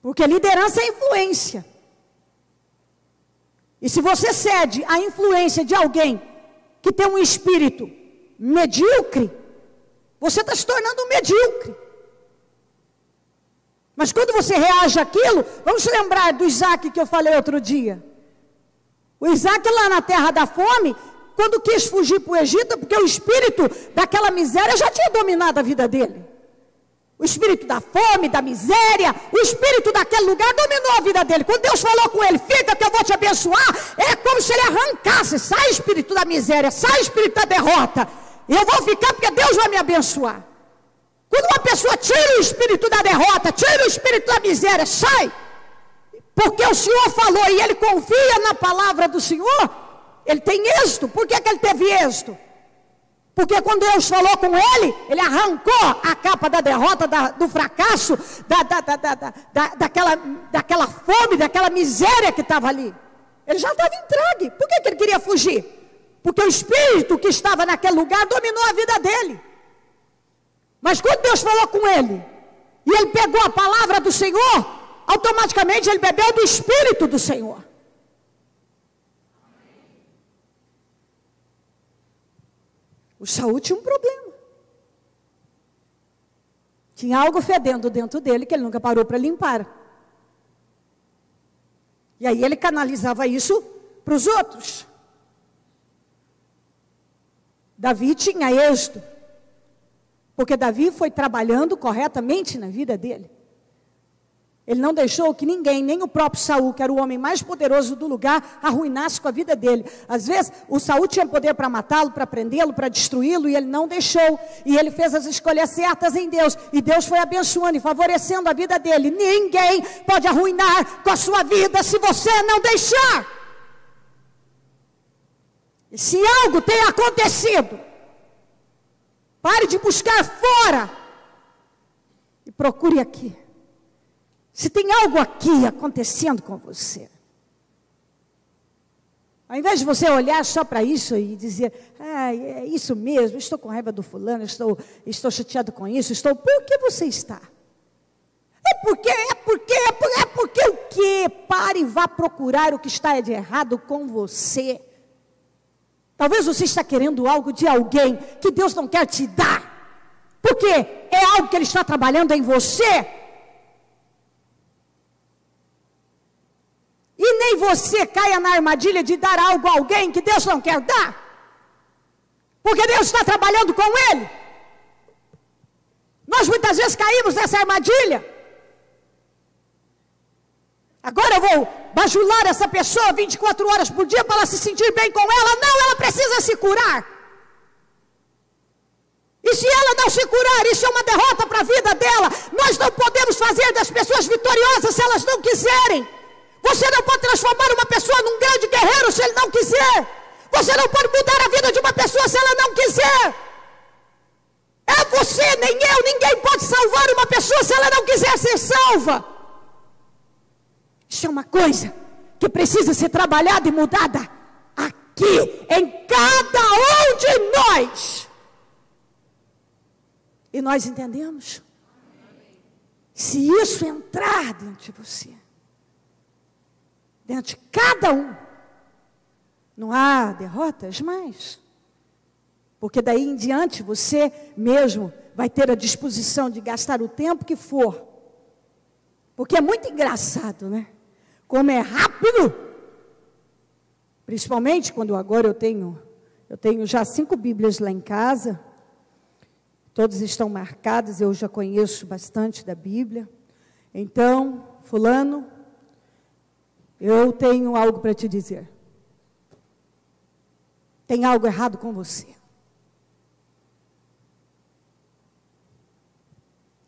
Porque liderança é influência. E se você cede à influência de alguém que tem um espírito medíocre, você está se tornando um medíocre. Mas quando você reage àquilo, vamos lembrar do Isaac que eu falei outro dia. O Isaac lá na terra da fome, quando quis fugir para o Egito, porque o espírito daquela miséria já tinha dominado a vida dele. O espírito da fome, da miséria, o espírito daquele lugar dominou a vida dele. Quando Deus falou com ele, fica que eu vou te abençoar, é como se ele arrancasse, sai espírito da miséria, sai espírito da derrota, eu vou ficar porque Deus vai me abençoar. Quando uma pessoa tira o espírito da derrota, tira o espírito da miséria, sai, porque o Senhor falou e ele confia na palavra do Senhor, ele tem êxito. Por que ele teve êxito? Porque quando Deus falou com ele, ele arrancou a capa da derrota, do fracasso, daquela fome, daquela miséria que estava ali. Ele já estava entregue. Por que ele queria fugir? Porque o espírito que estava naquele lugar dominou a vida dele. Mas quando Deus falou com ele, e ele pegou a palavra do Senhor, automaticamente ele bebeu do Espírito do Senhor. O Saul tinha um problema. Tinha algo fedendo dentro dele que ele nunca parou para limpar. E aí ele canalizava isso para os outros. Davi tinha êxito, porque Davi foi trabalhando corretamente na vida dele. Ele não deixou que ninguém, nem o próprio Saul, que era o homem mais poderoso do lugar, arruinasse com a vida dele. Às vezes, o Saul tinha poder para matá-lo, para prendê-lo, para destruí-lo, e ele não deixou. E ele fez as escolhas certas em Deus. E Deus foi abençoando e favorecendo a vida dele. Ninguém pode arruinar com a sua vida se você não deixar. E se algo tem acontecido, pare de buscar fora e procure aqui. Se tem algo aqui acontecendo com você, ao invés de você olhar só para isso e dizer, é isso mesmo, estou com raiva do fulano, estou chateado com isso, por que você está? É porque o quê? Pare e vá procurar o que está de errado com você. Talvez você está querendo algo de alguém que Deus não quer te dar, porque é algo que Ele está trabalhando em você. E nem você caia na armadilha de dar algo a alguém que Deus não quer dar, porque Deus está trabalhando com ele. Nós muitas vezes caímos nessa armadilha. Agora eu vou bajular essa pessoa 24 horas por dia para ela se sentir bem com ela. Não, ela precisa se curar. E se ela não se curar, isso é uma derrota para a vida dela. Nós não podemos fazer das pessoas vitoriosas se elas não quiserem. Você não pode transformar uma pessoa num grande guerreiro se ele não quiser. Você não pode mudar a vida de uma pessoa se ela não quiser. É você, nem eu, ninguém pode salvar uma pessoa se ela não quiser ser salva. Isso é uma coisa que precisa ser trabalhada e mudada aqui, em cada um de nós. E nós entendemos? Se isso entrar dentro de você, dentro de cada um, não há derrotas mais. Porque daí em diante você mesmo vai ter a disposição de gastar o tempo que for. Porque é muito engraçado, né? Como é rápido. Principalmente quando agora eu tenho já 5 Bíblias lá em casa. Todas estão marcadas, eu já conheço bastante da Bíblia. Então, fulano, eu tenho algo para te dizer. Tem algo errado com você.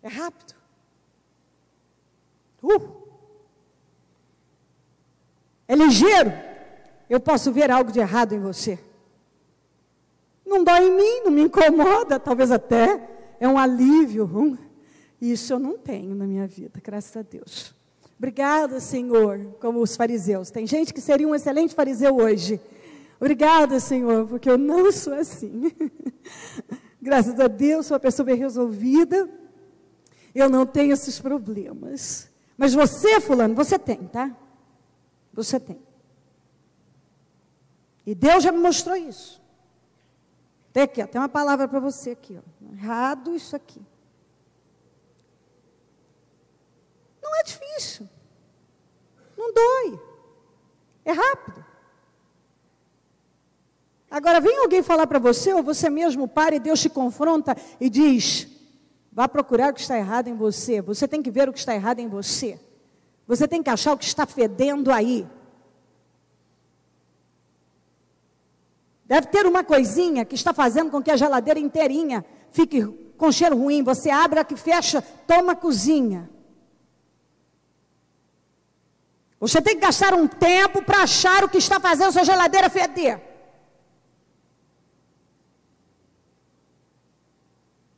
É rápido. É ligeiro. Eu posso ver algo de errado em você. Não dói em mim, não me incomoda, talvez até é um alívio. Isso eu não tenho na minha vida, graças a Deus. Obrigada, Senhor, como os fariseus. Tem gente que seria um excelente fariseu hoje. Obrigada, Senhor, porque eu não sou assim. Graças a Deus, sou uma pessoa bem resolvida. Eu não tenho esses problemas. Mas você, fulano, você tem, tá? Você tem. E Deus já me mostrou isso. Tem aqui, ó, tem uma palavra para você aqui, ó. Errado isso aqui. Não é difícil. Não dói. É rápido. Agora vem alguém falar para você, ou você mesmo para e Deus te confronta e diz: vá procurar o que está errado em você. Você tem que ver o que está errado em você. Você tem que achar o que está fedendo aí. Deve ter uma coisinha que está fazendo com que a geladeira inteirinha fique com cheiro ruim. Você abre, a que fecha, toma a cozinha. Você tem que gastar um tempo para achar o que está fazendo sua geladeira feder.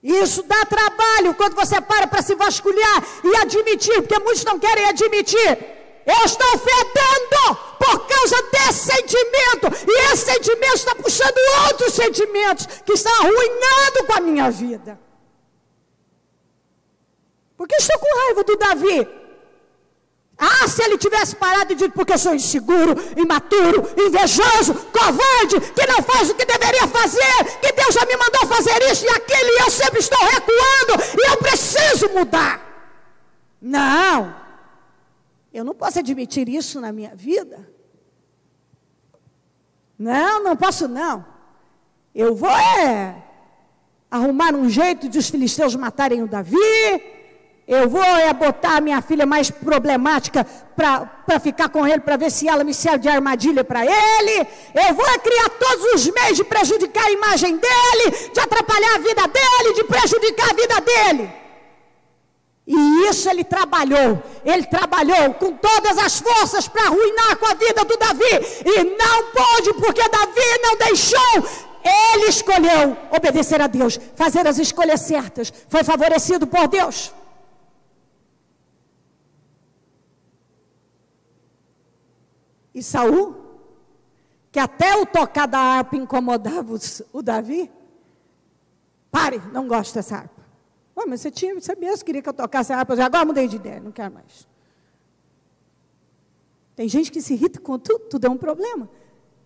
Isso dá trabalho quando você para se vasculhar e admitir, porque muitos não querem admitir. Eu estou fedendo por causa desse sentimento, e esse sentimento está puxando outros sentimentos que estão arruinando com a minha vida. Porque estou com raiva do Davi. Ah, se ele tivesse parado e dito: porque eu sou inseguro, imaturo, invejoso, covarde, que não faz o que deveria fazer, que Deus já me mandou fazer isso e aquilo, e eu sempre estou recuando, e eu preciso mudar. Não. Eu não posso admitir isso na minha vida. Não, não posso não. Eu vou arrumar um jeito de os filisteus matarem o Davi. Eu vou botar a minha filha mais problemática para ficar com ele, para ver se ela me serve de armadilha para ele. Eu vou criar todos os meios de prejudicar a imagem dele, de atrapalhar a vida dele, de prejudicar a vida dele. E isso ele trabalhou com todas as forças para arruinar com a vida do Davi. E não pôde, porque Davi não deixou. Ele escolheu obedecer a Deus, fazer as escolhas certas. Foi favorecido por Deus. E Saul, que até o tocar da harpa incomodava o Davi. Pare, não gosto dessa harpa. Ué, mas você mesmo queria que eu tocasse a harpa, agora mudei de ideia, não quero mais. Tem gente que se irrita com tudo, tudo é um problema.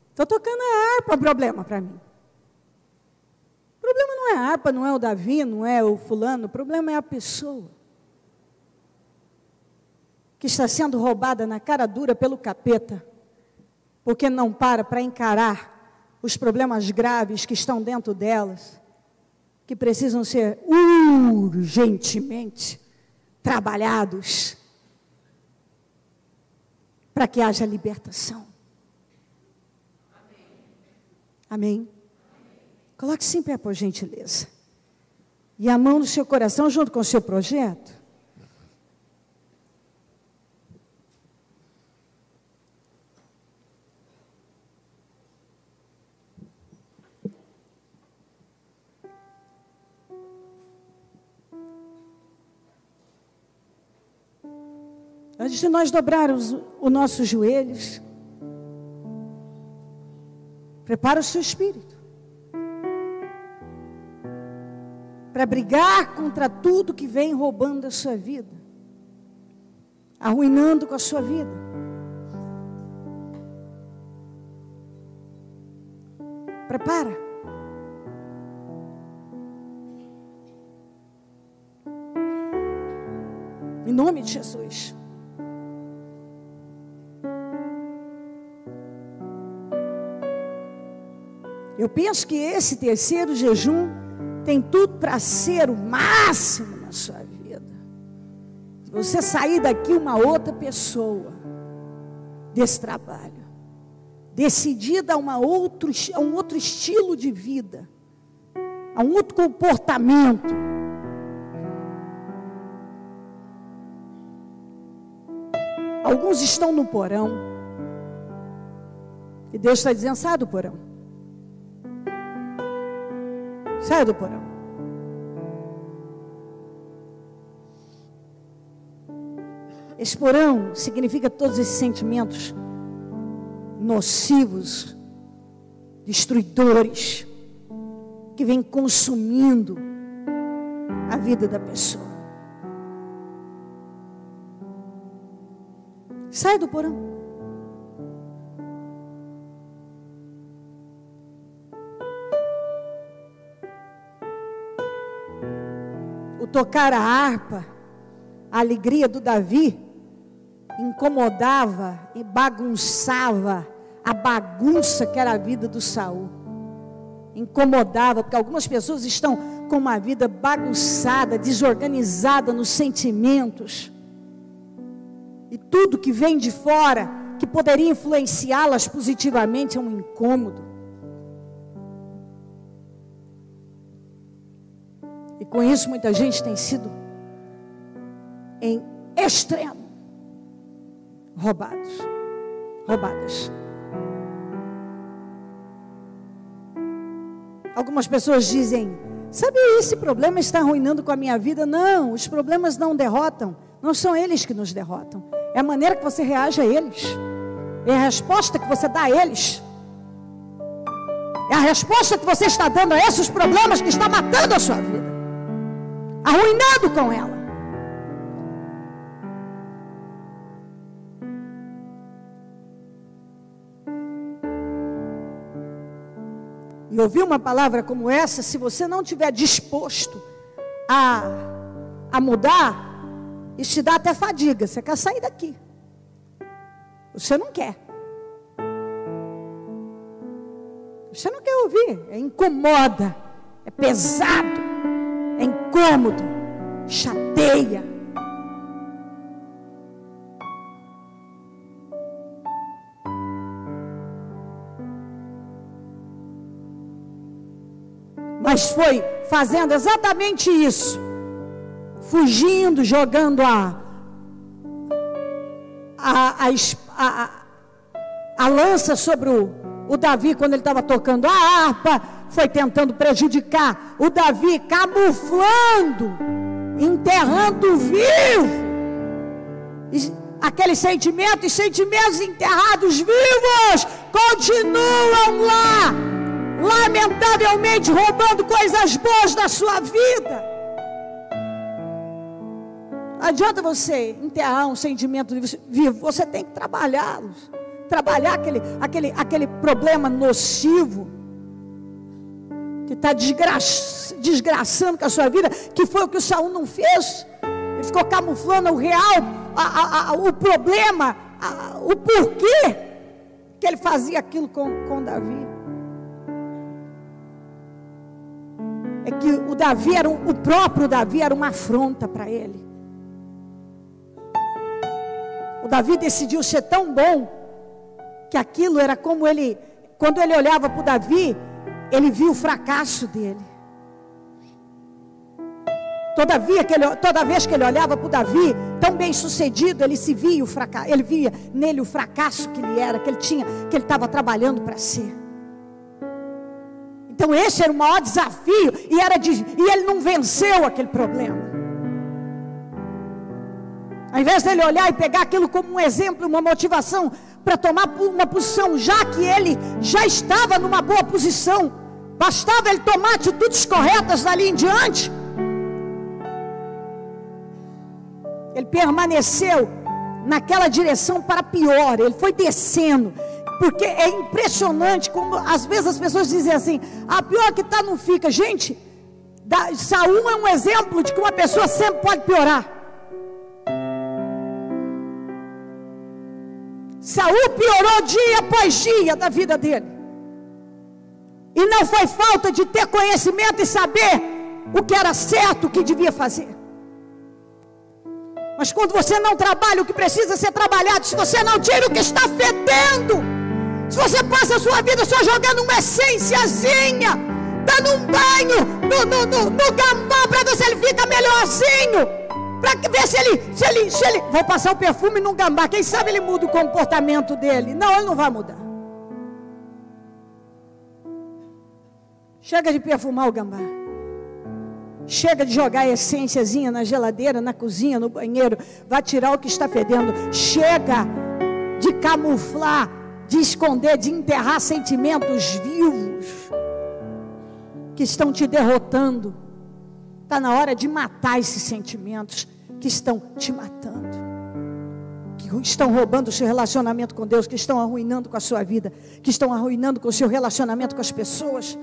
Estou tocando a harpa, é um problema para mim. O problema não é a harpa, não é o Davi, não é o fulano, o problema é a pessoa. que está sendo roubada na cara dura pelo capeta, porque não para encarar os problemas graves que estão dentro delas, que precisam ser urgentemente trabalhados para que haja libertação. Amém? Coloque-se em pé, por gentileza. E a mão no seu coração junto com o seu projeto. Antes de nós dobrarmos os nossos joelhos, prepara o seu espírito para brigar contra tudo que vem roubando a sua vida, arruinando com a sua vida. Prepara. Em nome de Jesus. Eu penso que esse terceiro jejum tem tudo para ser o máximo na sua vida. Você sair daqui uma outra pessoa desse trabalho, decidida a um outro estilo de vida, a um outro comportamento. Alguns estão no porão, e Deus está dizendo: sai do porão. Saia do porão. Esse porão significa todos esses sentimentos nocivos, destruidores, que vêm consumindo a vida da pessoa. Saia do porão. Tocar a harpa, a alegria do Davi, incomodava e bagunçava a bagunça que era a vida do Saul. Incomodava, porque algumas pessoas estão com uma vida bagunçada, desorganizada nos sentimentos. E tudo que vem de fora, que poderia influenciá-las positivamente, é um incômodo. E com isso muita gente tem sido em extremo roubadas. Algumas pessoas dizem: sabe, esse problema está arruinando com a minha vida. Não, os problemas não derrotam. Não são eles que nos derrotam. É a maneira que você reage a eles. É a resposta que você dá a eles. É a resposta que você está dando a esses problemas que está matando a sua vida, arruinado com ela. E ouvir uma palavra como essa, se você não estiver disposto a mudar, isso te dá até fadiga. Você quer sair daqui, você não quer. Você não quer ouvir, incomoda, é pesado, é incômodo, chateia. Mas foi fazendo exatamente isso, fugindo, jogando a lança sobre o Davi quando ele estava tocando a harpa, foi tentando prejudicar o Davi, camuflando, enterrando vivo aqueles sentimentos, sentimentos enterrados vivos, continuam lá, lamentavelmente roubando coisas boas da sua vida. Não adianta você enterrar um sentimento vivo, você tem que trabalhá-los. Trabalhar aquele problema nocivo que está desgraçando com a sua vida, que foi o que o Saul não fez. Ele ficou camuflando o real o problema, o porquê que ele fazia aquilo com Davi. É que o próprio Davi era uma afronta para ele. O Davi decidiu ser tão bom, que aquilo era como ele, quando ele olhava para o Davi, ele via o fracasso dele. Toda vez que ele olhava para o Davi, tão bem sucedido, ele via nele o fracasso que ele era, que ele estava trabalhando para ser. Então esse era o maior desafio, e ele não venceu aquele problema. Ao invés dele olhar e pegar aquilo como um exemplo, uma motivação para tomar uma posição, já que ele já estava numa boa posição, bastava ele tomar atitudes corretas dali em diante. Ele permaneceu naquela direção para pior, ele foi descendo, porque é impressionante como às vezes as pessoas dizem assim: a pior que está não fica. Gente, Saul é um exemplo de que uma pessoa sempre pode piorar. Saul piorou dia após dia da vida dele, e não foi falta de ter conhecimento e saber o que era certo, o que devia fazer. Mas quando você não trabalha o que precisa ser trabalhado, se você não tira o que está fedendo, se você passa a sua vida só jogando uma essênciazinha, dando um banho no gambá para ver se ele fica melhorzinho, para ver se ele vou passar o perfume no gambá, quem sabe ele muda o comportamento dele. Não, ele não vai mudar. Chega de perfumar o gambá. Chega de jogar a essênciazinha na geladeira, na cozinha, no banheiro. Vai tirar o que está fedendo. Chega de camuflar, de esconder, de enterrar sentimentos vivos que estão te derrotando. Está na hora de matar esses sentimentos que estão te matando, que estão roubando o seu relacionamento com Deus, que estão arruinando com a sua vida, que estão arruinando com o seu relacionamento com as pessoas.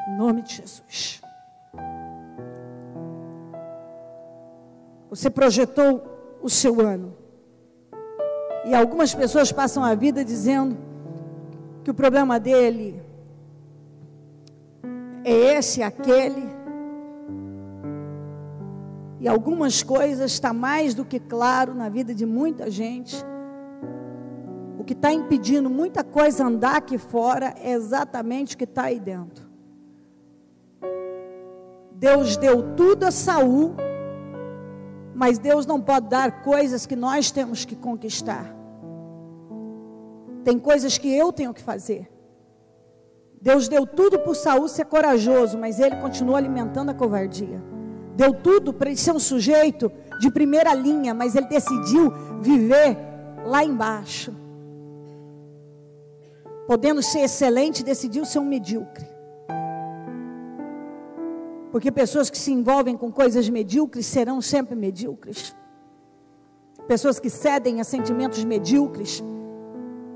Em nome de Jesus. Você projetou o seu ano, e algumas pessoas passam a vida dizendo que o problema dele é esse, aquele, e algumas coisas está mais do que claro na vida de muita gente. O que está impedindo muita coisa andar aqui fora é exatamente o que está aí dentro. Deus deu tudo a Saul, mas Deus não pode dar coisas que nós temos que conquistar. Tem coisas que eu tenho que fazer. Deus deu tudo para Saul ser corajoso, mas ele continua alimentando a covardia. Deu tudo para ele ser um sujeito de primeira linha, mas ele decidiu viver lá embaixo. Podendo ser excelente, decidiu ser um medíocre. Porque pessoas que se envolvem com coisas medíocres serão sempre medíocres. Pessoas que cedem a sentimentos medíocres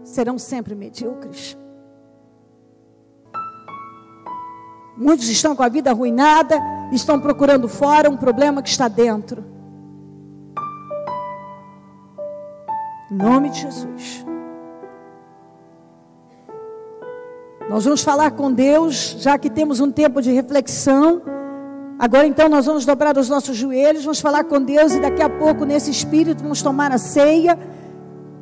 serão sempre medíocres. Muitos estão com a vida arruinada, estão procurando fora um problema que está dentro. Em nome de Jesus. Nós vamos falar com Deus, já que temos um tempo de reflexão. Agora então nós vamos dobrar os nossos joelhos, vamos falar com Deus, e daqui a pouco nesse espírito vamos tomar a ceia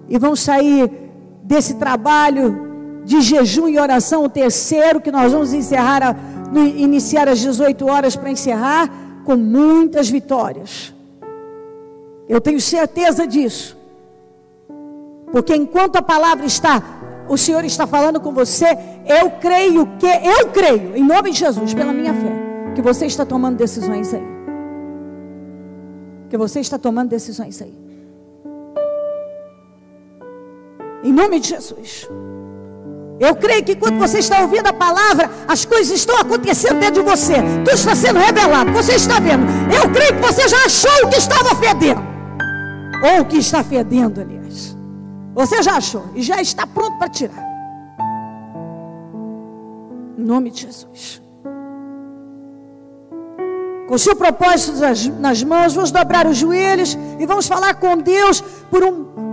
e vamos sair desse trabalho de jejum e oração, o terceiro, que nós vamos iniciar às 18 horas para encerrar, com muitas vitórias. Eu tenho certeza disso, porque enquanto a palavra o Senhor está falando com você, eu creio, em nome de Jesus, pela minha fé, que você está tomando decisões aí. Que você está tomando decisões aí. Em nome de Jesus. Eu creio que quando você está ouvindo a palavra, as coisas estão acontecendo dentro de você. Tudo está sendo revelado, você está vendo. Eu creio que você já achou o que estava fedendo. Ou o que está fedendo, aliás. Você já achou e já está pronto para tirar. Em nome de Jesus. com o seu propósito nas mãos, vamos dobrar os joelhos e vamos falar com Deus por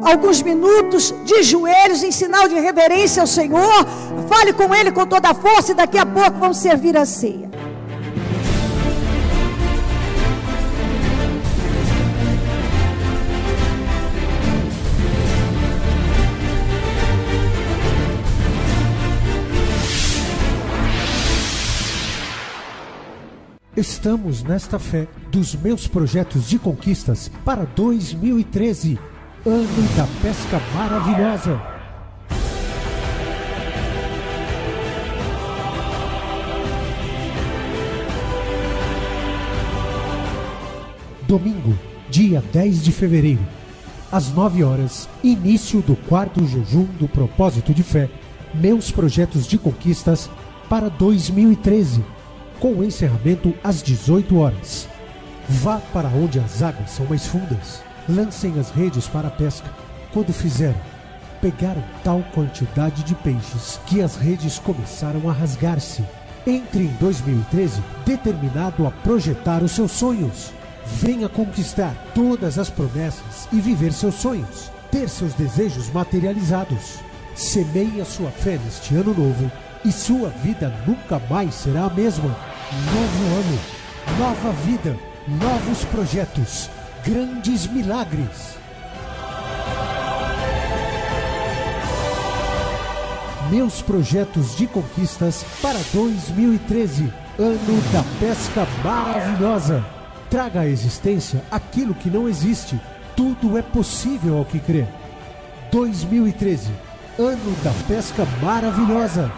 alguns minutos de joelhos, em sinal de reverência ao Senhor. Fale com Ele com toda a força e daqui a pouco vamos servir a ceia. Estamos nesta fé dos meus projetos de conquistas para 2013, ano da pesca maravilhosa. Domingo, dia 10 de fevereiro, às 9 horas, início do 4º jejum do propósito de fé, meus projetos de conquistas para 2013. Com o encerramento às 18 horas. Vá para onde as águas são mais fundas. Lancem as redes para a pesca. Quando fizeram, pegaram tal quantidade de peixes que as redes começaram a rasgar-se. Entre em 2013 determinado a projetar os seus sonhos. Venha conquistar todas as promessas e viver seus sonhos. Ter seus desejos materializados. Semeie a sua fé neste ano novo e sua vida nunca mais será a mesma. Novo ano, nova vida, novos projetos, grandes milagres. Meus projetos de conquistas para 2013, ano da pesca maravilhosa. Traga à existência aquilo que não existe. Tudo é possível ao que crê. 2013, ano da pesca maravilhosa.